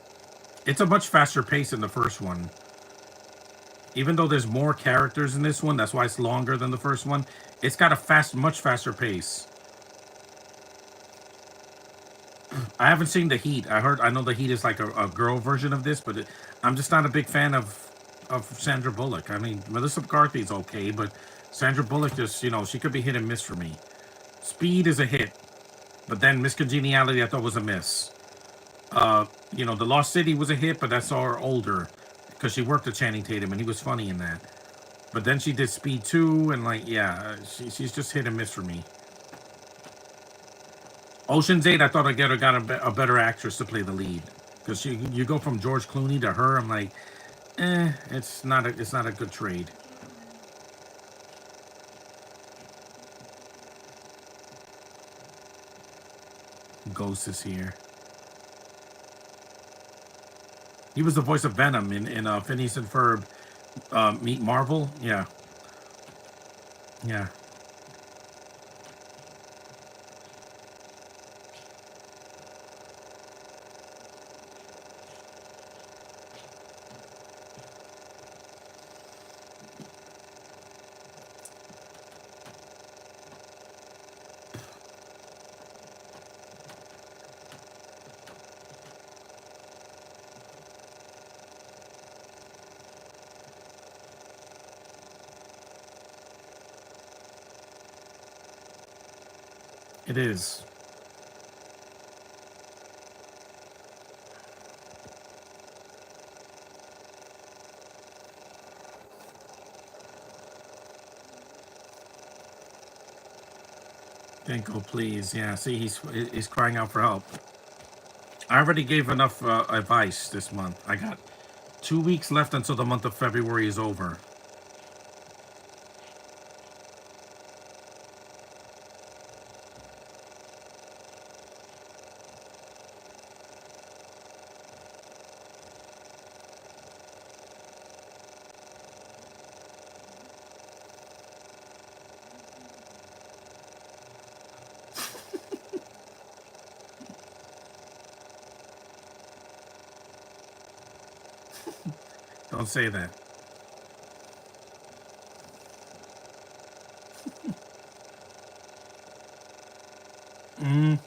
It's a much faster pace than the first one. Even though there's more characters in this one, that's why it's longer than the first one. It's got a much faster pace. I haven't seen The Heat. I know The Heat is like a girl version of this, but I'm just not a big fan of Sandra Bullock. I mean, Melissa McCarthy's okay, but Sandra Bullock just, she could be hit and miss for me. Speed is a hit, but then Miss Congeniality I thought was a miss. The Lost City was a hit, but that's all older because she worked with Channing Tatum and he was funny in that. But then she did Speed 2 and she's just hit and miss for me. Ocean's 8, I thought I got a better actress to play the lead because you go from George Clooney to her. I'm like, it's not a good trade. Ghost is here. He was the voice of Venom in Phineas and Ferb Meet Marvel. Yeah, yeah, it is. Denko, please. Yeah, see, he's crying out for help. I already gave enough advice this month. I got 2 weeks left until the month of February is over. Don't say that. Mm,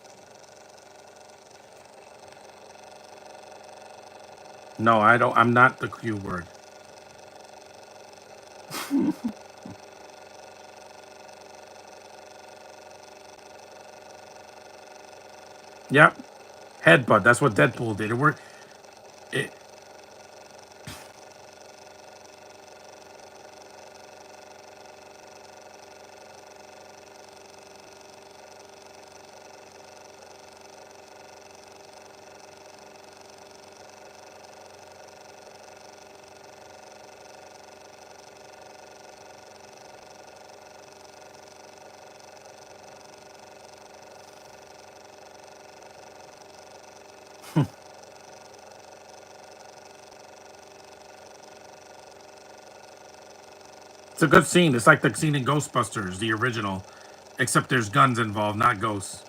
no, I don't. I'm not the Q word. Yep. Headbutt. That's what Deadpool did. It worked. It, it's a good scene. It's like the scene in Ghostbusters, the original, except there's guns involved, not ghosts.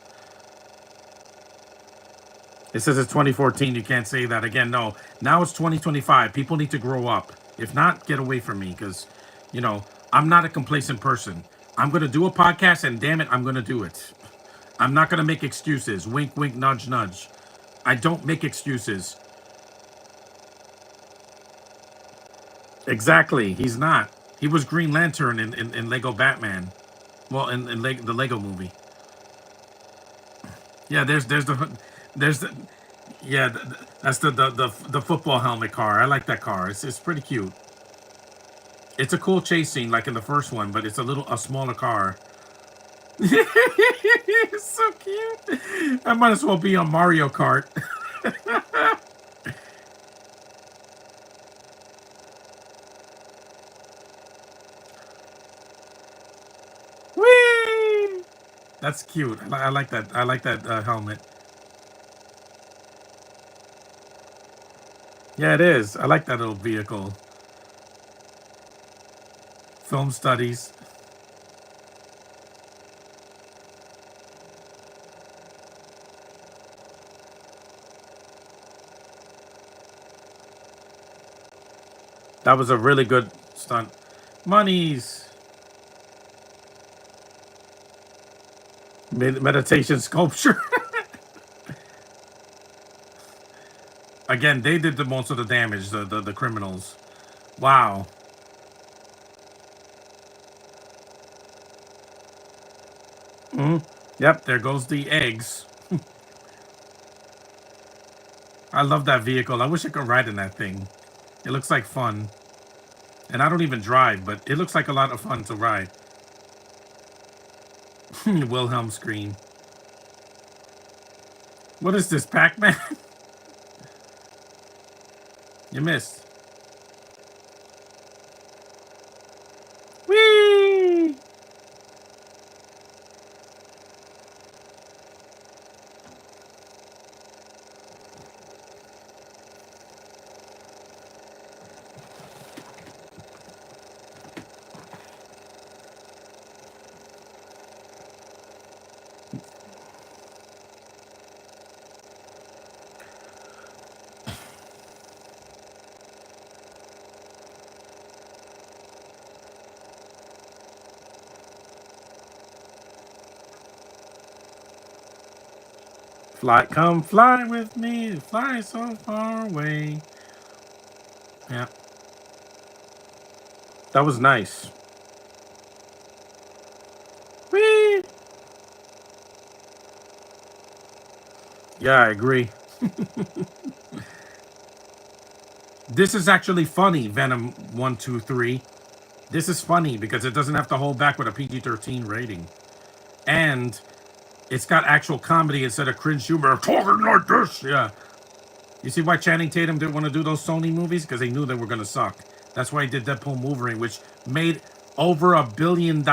It says it's 2014. You can't say that again. No, now it's 2025. People need to grow up. If not, get away from me because, you know, I'm not a complacent person. I'm going to do a podcast and damn it, I'm going to do it. I'm not going to make excuses. Wink, wink, nudge, nudge. I don't make excuses. Exactly. He's not. He was Green Lantern in Lego Batman. Well, the Lego movie. Yeah, there's the yeah, that's the football helmet car. I like that car. It's pretty cute. It's a cool chase scene like in the first one, but it's a smaller car. It's so cute. I might as well be on Mario Kart. Whee! That's cute. I like that. I like that helmet. Yeah, it is. I like that little vehicle. Film studies. That was a really good stunt. Monies. Meditation sculpture. Again, they did the most of the damage. The criminals. Wow. Yep. There goes the eggs. I love that vehicle. I wish I could ride in that thing. It looks like fun. And I don't even drive, but it looks like a lot of fun to ride. Wilhelm scream. What is this, Pac-Man? You missed. Whee! Fly, come fly with me. Fly so far away. Yeah, that was nice. Whee! Yeah, I agree. This is actually funny, Venom 123. This is funny because it doesn't have to hold back with a PG-13 rating. And it's got actual comedy instead of cringe humor. Talking like this. Yeah. You see why Channing Tatum didn't want to do those Sony movies? Because they knew they were going to suck. That's why he did Deadpool Wolverine, which made over $1 billion.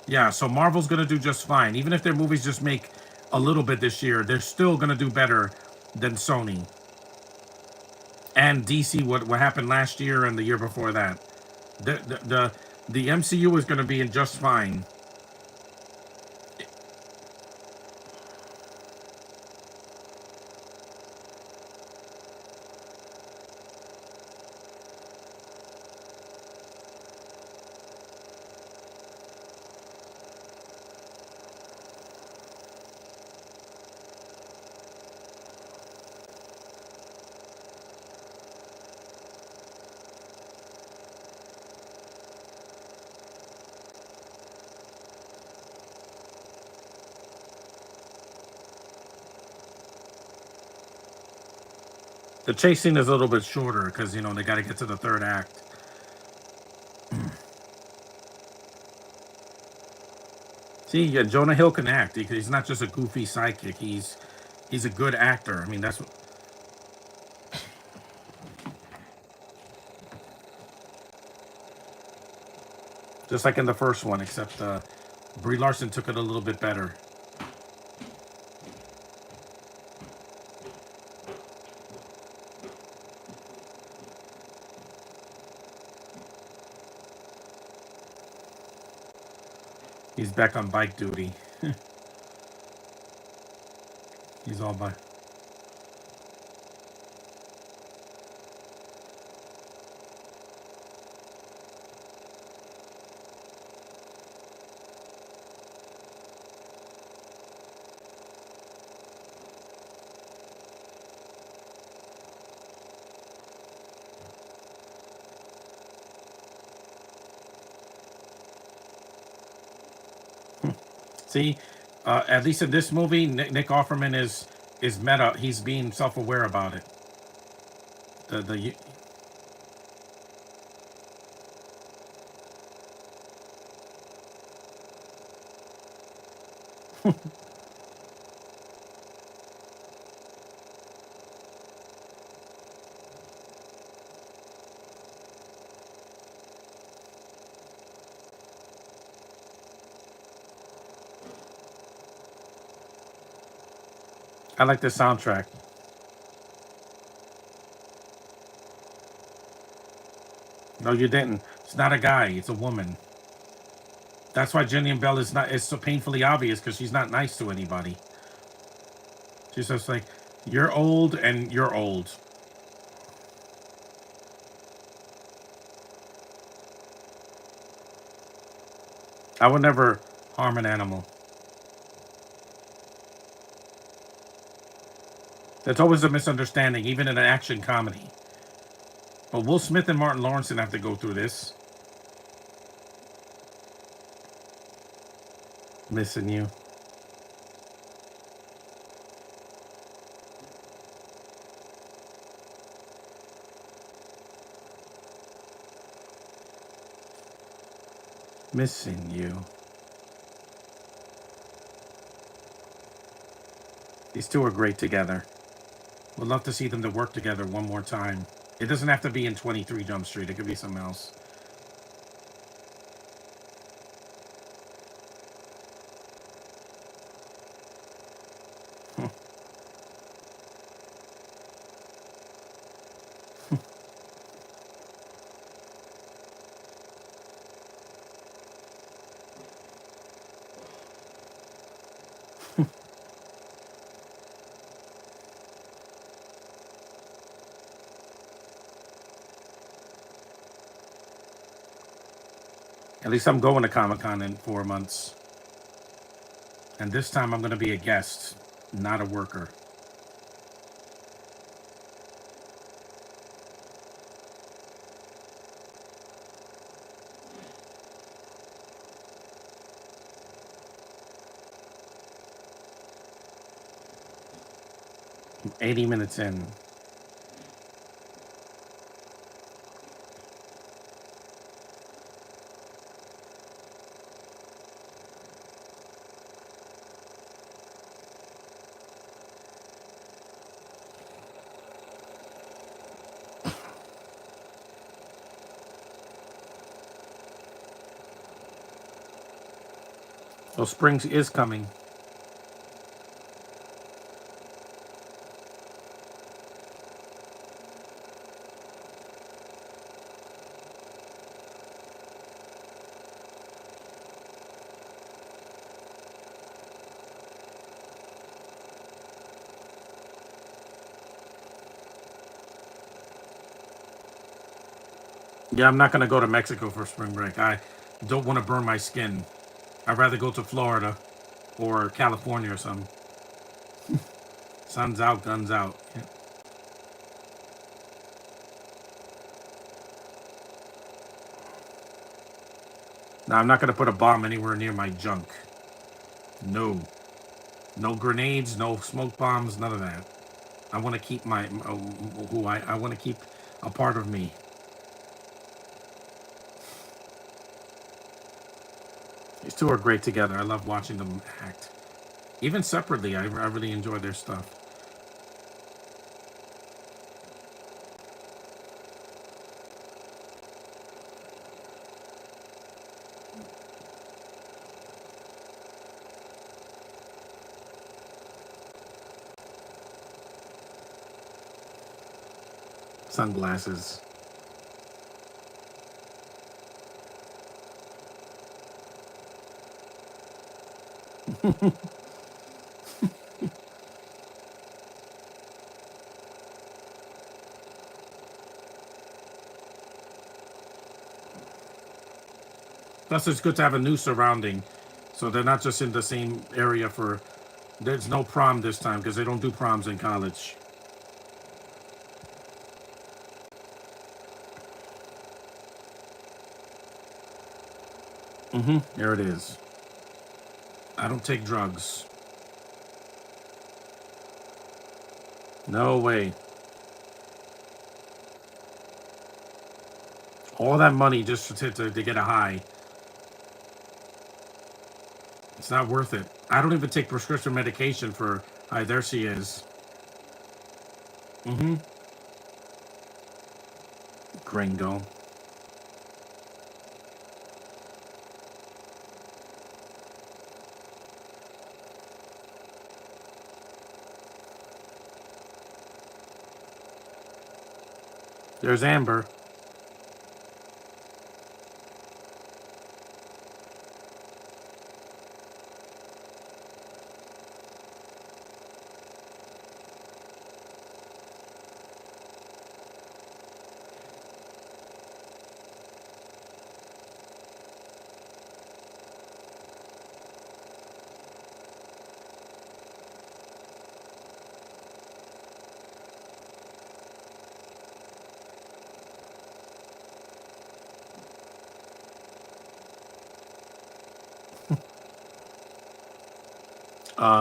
Yeah, so Marvel's going to do just fine. Even if their movies just make a little bit this year, they're still going to do better than Sony. And DC, what happened last year and the year before that. The MCU is going to be in just fine. The chase scene is a little bit shorter because, you know, they got to get to the third act. See, yeah, Jonah Hill can act. He's not just a goofy sidekick. He's a good actor. I mean, that's what, just like in the first one, except Brie Larson took it a little bit better. He's back on bike duty. He's all by. See, at least in this movie, Nick Offerman is meta. He's being self-aware about it. The I like the soundtrack. No, you didn't. It's not a guy. It's a woman. That's why Jenny and Bell is not. It's so painfully obvious because she's not nice to anybody. She's just like, you're old and you're old. I would never harm an animal. That's always a misunderstanding, even in an action comedy. But Will Smith and Martin Lawrence didn't have to go through this. Missing you. Missing you. These two are great together. Would love to see them to work together one more time. It doesn't have to be in 23 Jump Street. It could be something else. At least I'm going to Comic Con in 4 months. And this time I'm going to be a guest, not a worker. 80 minutes in. So spring is coming. Yeah, I'm not going to go to Mexico for spring break. I don't want to burn my skin. I'd rather go to Florida or California or something. Sun's out, guns out. Yeah. Now, I'm not going to put a bomb anywhere near my junk. No. No grenades, no smoke bombs, none of that. I want to keep my who I want to keep a part of me. These two are great together. I love watching them act. Even separately, I really enjoy their stuff. Sunglasses. Plus, it's good to have a new surrounding, so they're not just in the same area for. There's no prom this time because they don't do proms in college. There it is. I don't take drugs. No way. All that money just to get a high. It's not worth it. I don't even take prescription medication for high. There she is. Mm-hmm. Gringo. There's Amber.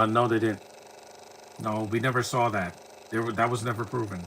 No, they didn't. No, we never saw that. That was never proven.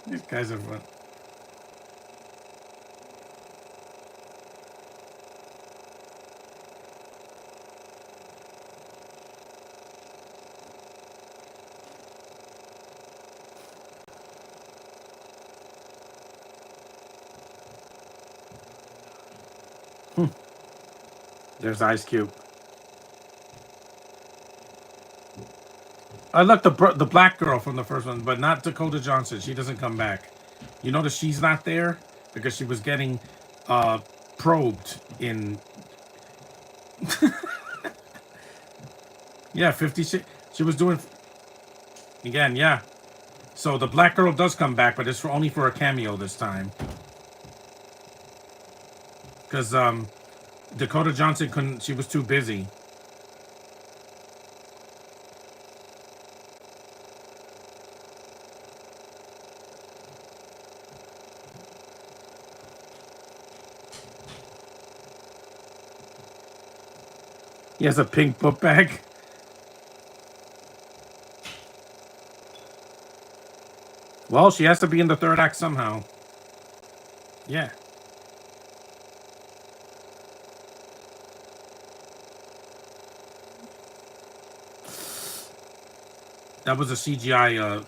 These guys are fun. There's Ice Cube. I like the black girl from the first one, but not Dakota Johnson. She doesn't come back. You notice she's not there because she was getting uh probed in. Yeah, 50. She was doing again. Yeah. So the black girl does come back, but it's only for a cameo this time. Because Dakota Johnson couldn't. She was too busy. He has a pink book bag. Well, she has to be in the third act somehow. Yeah. That was a CGI.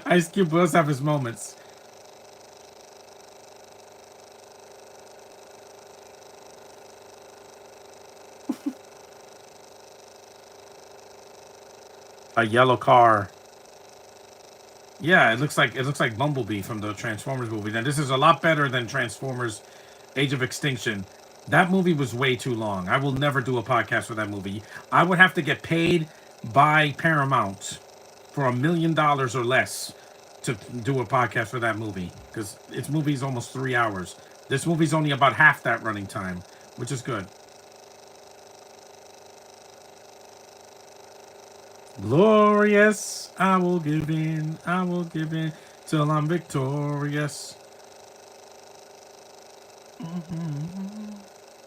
Ice Cube does have his moments. A yellow car. Yeah, it looks like Bumblebee from the Transformers movie. Now this is a lot better than Transformers Age of Extinction. That movie was way too long. I will never do a podcast for that movie. I would have to get paid by Paramount for $1 million or less to do a podcast for that movie because its movie's almost 3 hours. This movie's only about half that running time, which is good. Glorious, I will give in till I'm victorious.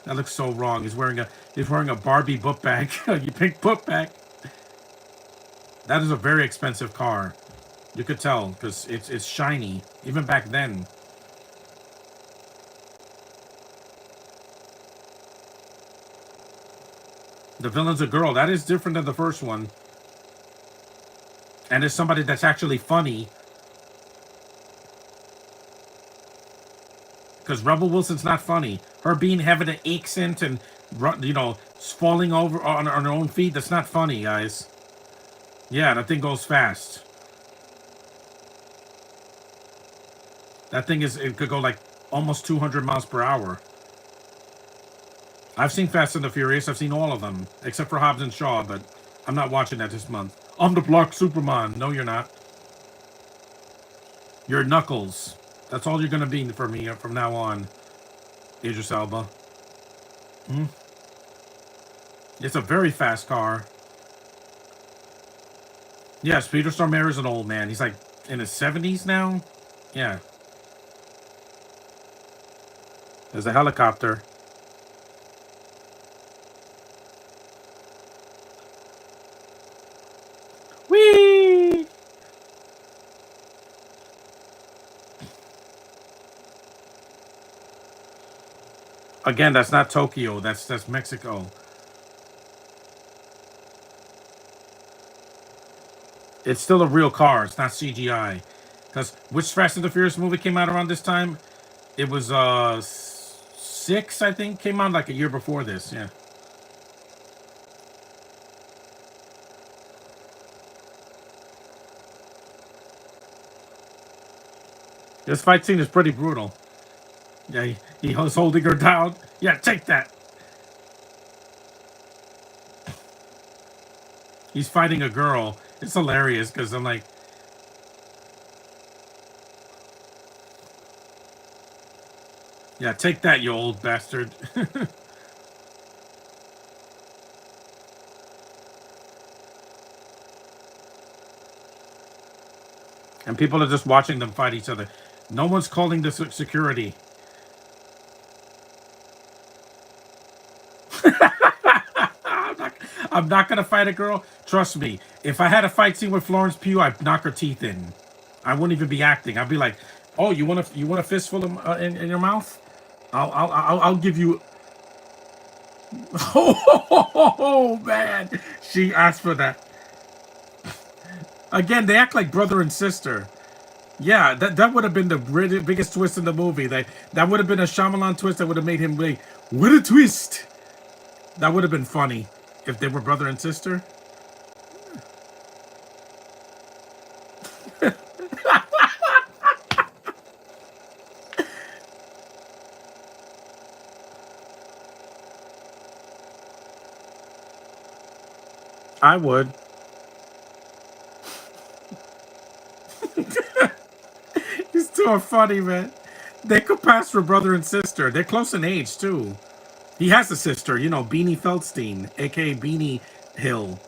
That looks so wrong. He's wearing a Barbie book bag. You pick book bag. That is a very expensive car. You could tell because it's shiny. Even back then. The villain's a girl. That is different than the first one. And it's somebody that's actually funny. Because Rebel Wilson's not funny. Her being having an accent and, falling over on her own feet, that's not funny, guys. Yeah, that thing goes fast. That thing it could go like almost 200 miles per hour. I've seen Fast and the Furious. I've seen all of them, except for Hobbs and Shaw, but I'm not watching that this month. I'm the Black Superman. No, you're not. You're Knuckles. That's all you're going to be for me from now on, Idris Elba. It's a very fast car. Yes, Peter Stormare is an old man. He's like in his 70s now. Yeah. There's a helicopter. Whee! Again, that's not Tokyo. That's Mexico. It's still a real car. It's not CGI. Because which Fast and the Furious movie came out around this time? It was 6, I think. Came out like a year before this. Yeah. This fight scene is pretty brutal. Yeah, he was holding her down. Yeah, take that. He's fighting a girl. It's hilarious because I'm like, yeah, take that, you old bastard. And people are just watching them fight each other. No one's calling the security. I'm not gonna fight a girl. Trust me. If I had a fight scene with Florence Pugh, I'd knock her teeth in. I wouldn't even be acting. I'd be like, "Oh, you want a fistful in your mouth? I'll give you." Oh man, she asked for that. Again, they act like brother and sister. Yeah, that would have been the biggest twist in the movie. That would have been a Shyamalan twist that would have made him like, "What a twist!" That would have been funny if they were brother and sister. I would. These two are funny, man. They could pass for brother and sister. They're close in age too. He has a sister, Beanie Feldstein, aka Beanie Hill.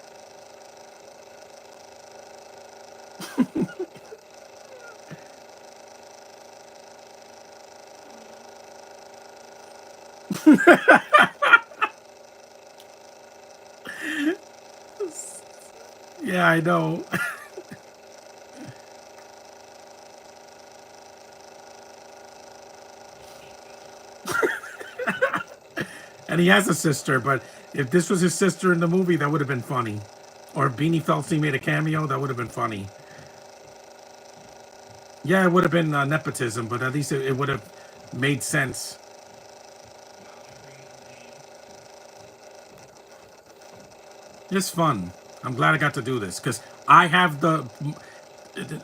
Yeah, I know. And he has a sister, but if this was his sister in the movie, that would have been funny. Or if Beanie Feldstein made a cameo, that would have been funny. Yeah, it would have been nepotism, but at least it would have made sense. It's fun. I'm glad I got to do this because I have the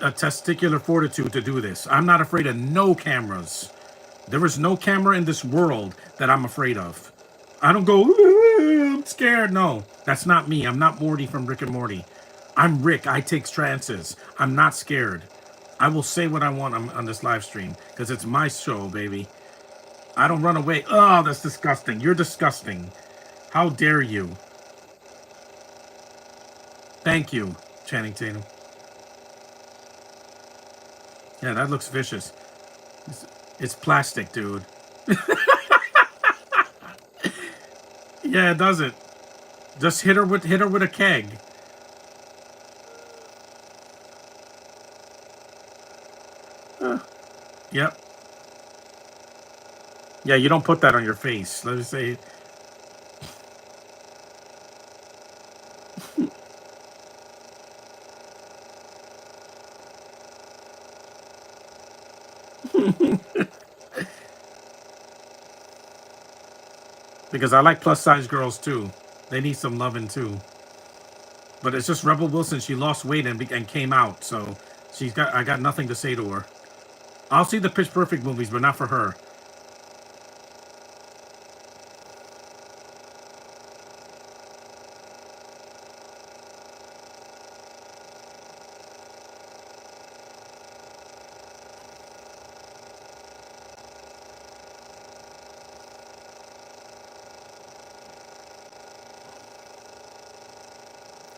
a testicular fortitude to do this. I'm not afraid of no cameras. There is no camera in this world that I'm afraid of. I don't go, "Ooh, I'm scared." No, that's not me. I'm not Morty from Rick and Morty. I'm Rick. I take chances. I'm not scared. I will say what I want on this live stream because it's my show, baby. I don't run away. Oh, that's disgusting. You're disgusting. How dare you? Thank you, Channing Tatum. Yeah, that looks vicious. It's plastic, dude. Yeah, it doesn't. Just hit her with a keg. Yep. Yeah, you don't put that on your face. Let me say. Because I like plus size girls too. They need some loving too. But it's just Rebel Wilson. She lost weight and came out, so I got nothing to say to her. I'll see the Pitch Perfect movies, but not for her.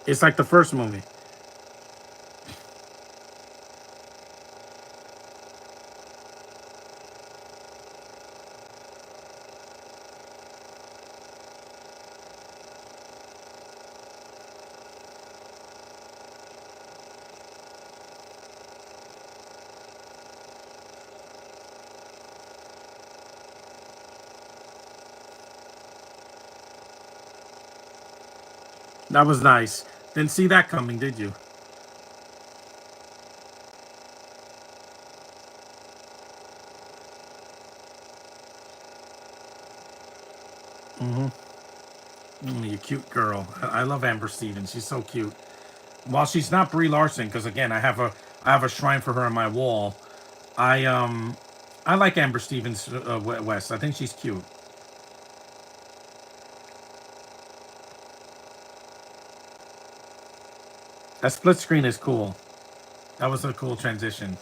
It's like the first movie. That was nice. Didn't see that coming, did you? You cute girl. I love Amber Stevens. She's so cute. While she's not Brie Larson, because again, I have a shrine for her on my wall. I I like Amber Stevens West. I think she's cute. That split screen is cool. That was a cool transition.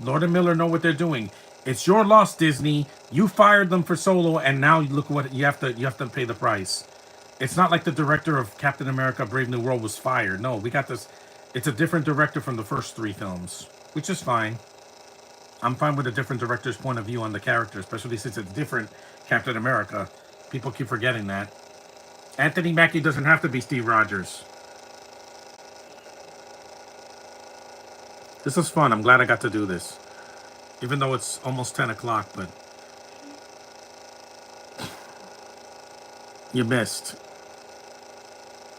Lord and Miller know what they're doing. It's your loss, Disney. You fired them for Solo, and now look what you have to pay the price. It's not like the director of Captain America: Brave New World was fired. No, we got this. It's a different director from the first three films, which is fine. I'm fine with a different director's point of view on the character, especially since it's different Captain America. People keep forgetting that. Anthony Mackie doesn't have to be Steve Rogers. This was fun. I'm glad I got to do this. Even though it's almost 10 o'clock, but you missed.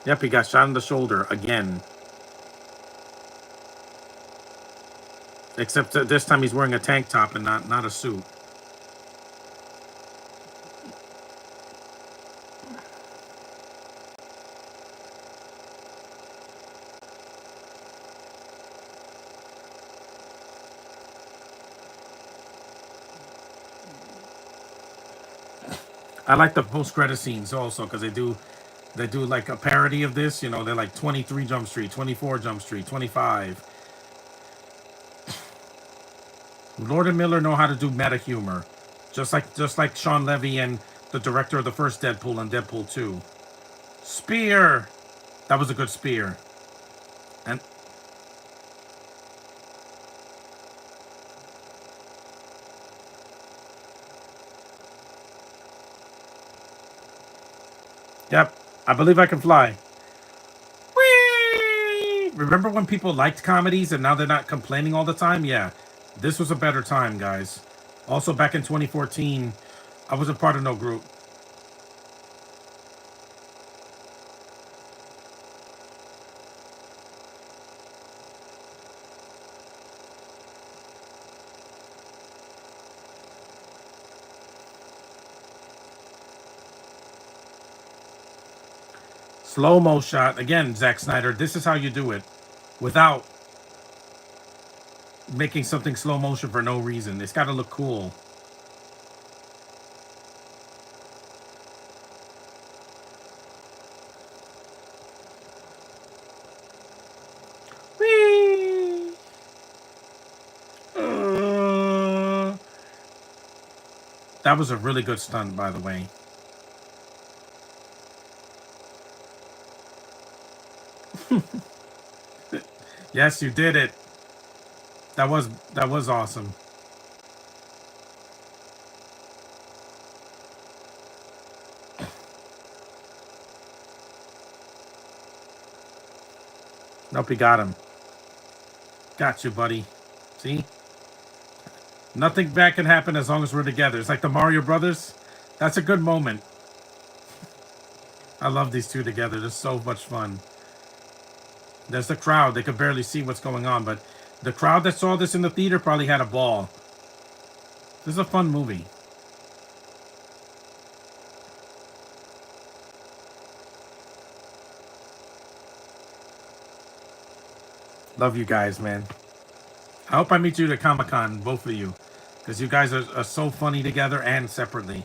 Yep, he got shot in the shoulder again. Except that this time he's wearing a tank top and not a suit. I like the post-credit scenes also because they do like a parody of this. You know, they're like 23 Jump Street, 24 Jump Street, 25. Lord and Miller know how to do meta humor, just like Sean Levy and the director of the first Deadpool and Deadpool 2. Spear, that was a good spear, and yep, I believe I can fly. Whee! Remember when people liked comedies and now they're not complaining all the time? Yeah, this was a better time, guys. Also, back in 2014, I wasn't part of no group. Slow mo shot again, Zack Snyder. This is how you do it, without making something slow motion for no reason. It's got to look cool. That was a really good stunt, by the way. Yes, you did it. That was awesome. Nope, he got him. Got you, buddy. See? Nothing bad can happen as long as we're together. It's like the Mario Brothers. That's a good moment. I love these two together. They're so much fun. There's the crowd. They could barely see what's going on, but the crowd that saw this in the theater probably had a ball. This is a fun movie. Love you guys, man. I hope I meet you at Comic-Con, both of you. Because you guys are so funny together and separately.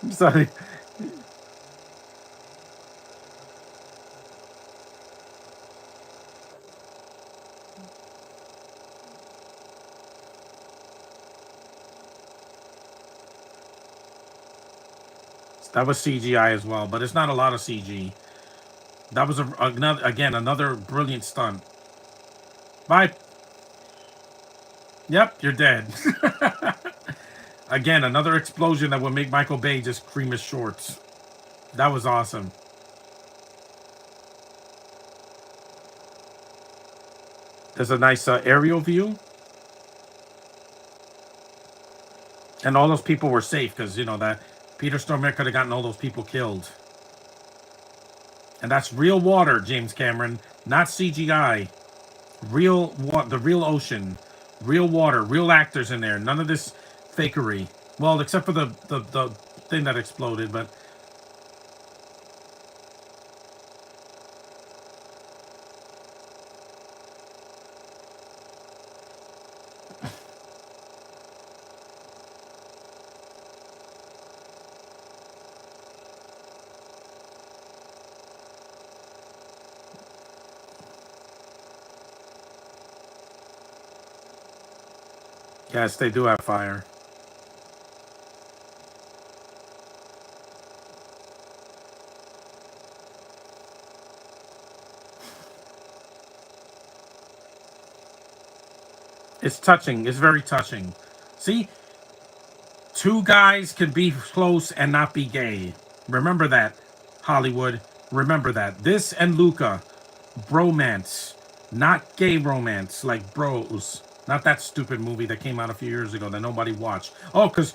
I'm sorry. That was CGI as well, but it's not a lot of CG. That was another brilliant stunt. Bye. Yep, you're dead. Again, another explosion that would make Michael Bay just cream his shorts. That was awesome. There's a nice aerial view. And all those people were safe because, you know, that Peter Stormare could have gotten all those people killed. And that's real water, James Cameron, not CGI. The real ocean, real water, real actors in there. None of this fakery. Well, except for the thing that exploded, but yes, they do have fire. It's touching. It's very touching. See, two guys can be close and not be gay. Remember that, Hollywood. Remember that. This and Luca, bromance, not gay romance, like bros. Not that stupid movie that came out a few years ago that nobody watched. Oh, because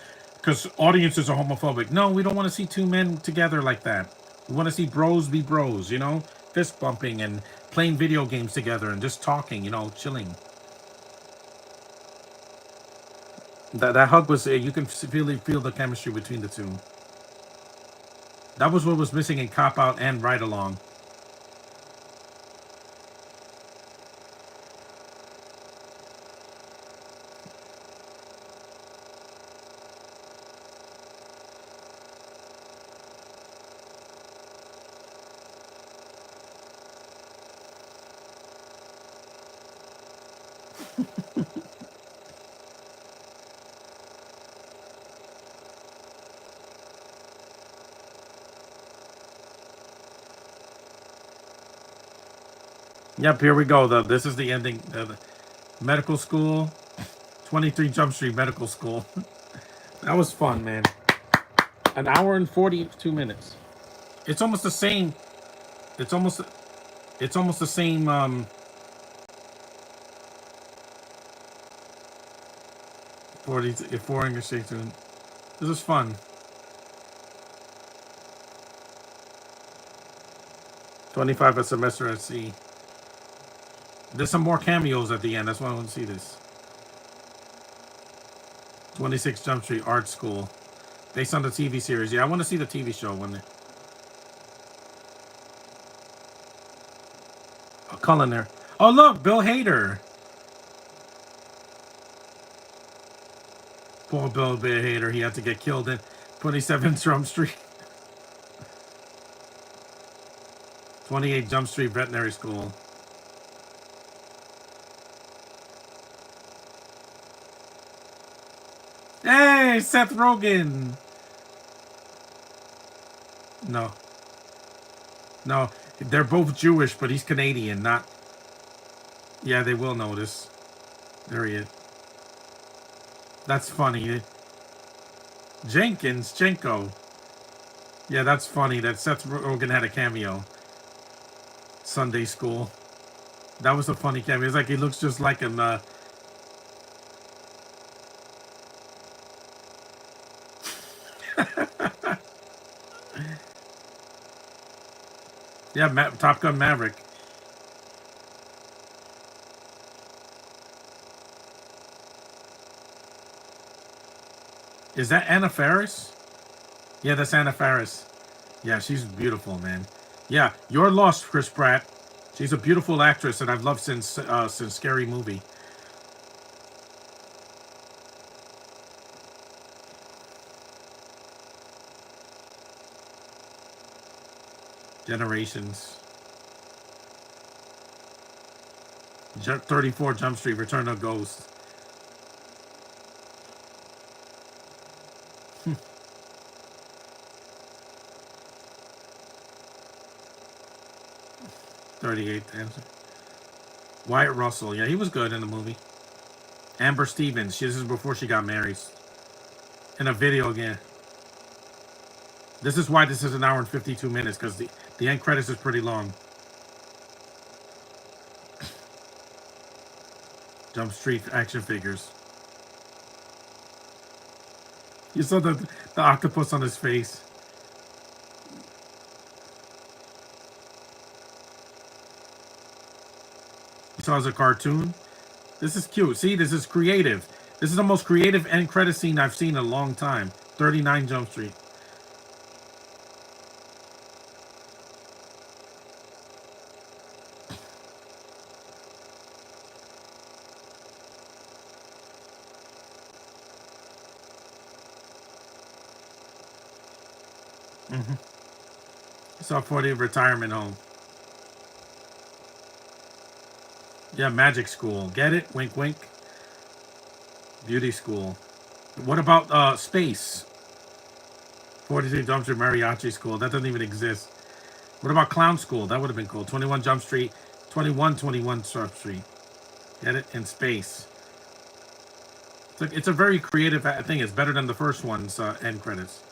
audiences are homophobic. No, we don't want to see two men together like that. We want to see bros be bros, you know? Fist bumping and playing video games together and just talking, you know, chilling. That hug was you can really feel the chemistry between the two. That was what was missing in Cop Out and Ride Along. Yep, here we go. This is the ending. The medical school, 23 Jump Street Medical School. That was fun, man. An hour and 42 minutes. It's almost the same. It's almost it's almost the same. 40 4 English Shakespeare. This is fun. 25 a semester at sea. There's some more cameos at the end. That's why I want to see this. 26 Jump Street Art School, based on the TV series. Yeah, I want to see the TV show when they. Oh, Cullen there. Oh, look, Bill Hader. Poor Bill Bear Hader. He had to get killed in 27 Jump Street. 28 Jump Street Veterinary School. Hey, Seth Rogen. No. No. They're both Jewish, but he's Canadian, not... Yeah, they will notice. There he is. That's funny. Jenko. Yeah, that's funny that Seth Rogen had a cameo. Sunday School. That was a funny cameo. It's like he looks just like him. Yeah, Top Gun Maverick. Is that Anna Faris? Yeah, that's Anna Faris. Yeah, she's beautiful, man. Yeah, you're lost, Chris Pratt. She's a beautiful actress that I've loved since Scary Movie. Generations. 34 Jump Street, Return of Ghost. 38th answer. Wyatt Russell. Yeah, he was good in the movie. Amber Stevens. This is before she got married. In a video again. This is why this is an hour and 52 minutes, because the end credits is pretty long. Jump Street action figures. You saw the octopus on his face. You saw it as a cartoon. This is cute. See, this is creative. This is the most creative end credit scene I've seen in a long time. 39 Jump Street. Saw 40 retirement home. Yeah, Magic School. Get it? Wink, wink. Beauty School. What about Space? 42 Jump Street Mariachi School. That doesn't even exist. What about Clown School? That would have been cool. 21 Jump Street. 21 Jump Street. Get it? In Space. It's a very creative thing. It's better than the first one's end credits.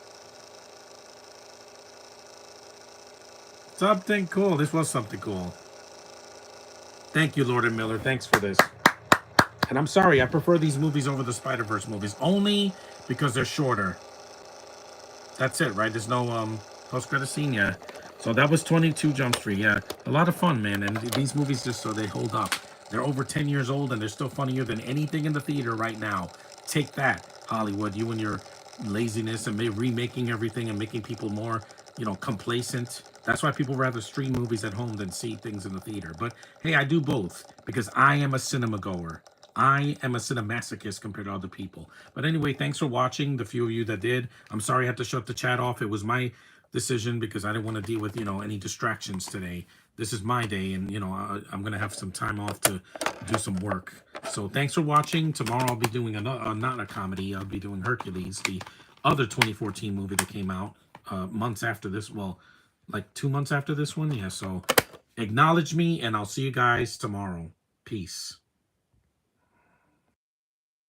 Something cool. This was something cool. Thank you, Lord and Miller. Thanks for this. And I'm sorry, I prefer these movies over the Spider-Verse movies. Only because they're shorter. That's it, right? There's no post-credit scene, yeah. So that was 22 Jump Street, yeah. A lot of fun, man. And these movies just so they hold up. They're over 10 years old, and they're still funnier than anything in the theater right now. Take that, Hollywood. You and your laziness and remaking everything and making people more, complacent. That's why people rather stream movies at home than see things in the theater. But hey, I do both because I am a cinema goer. I am a cinemasochist compared to other people. But anyway, thanks for watching. The few of you that did. I'm sorry I had to shut the chat off. It was my decision because I didn't want to deal with, any distractions today. This is my day, and, I'm going to have some time off to do some work. So thanks for watching. Tomorrow I'll be doing not a comedy. I'll be doing Hercules, the other 2014 movie that came out months after this. Well, like 2 months after this one. Yeah, so acknowledge me, and I'll see you guys tomorrow. Peace.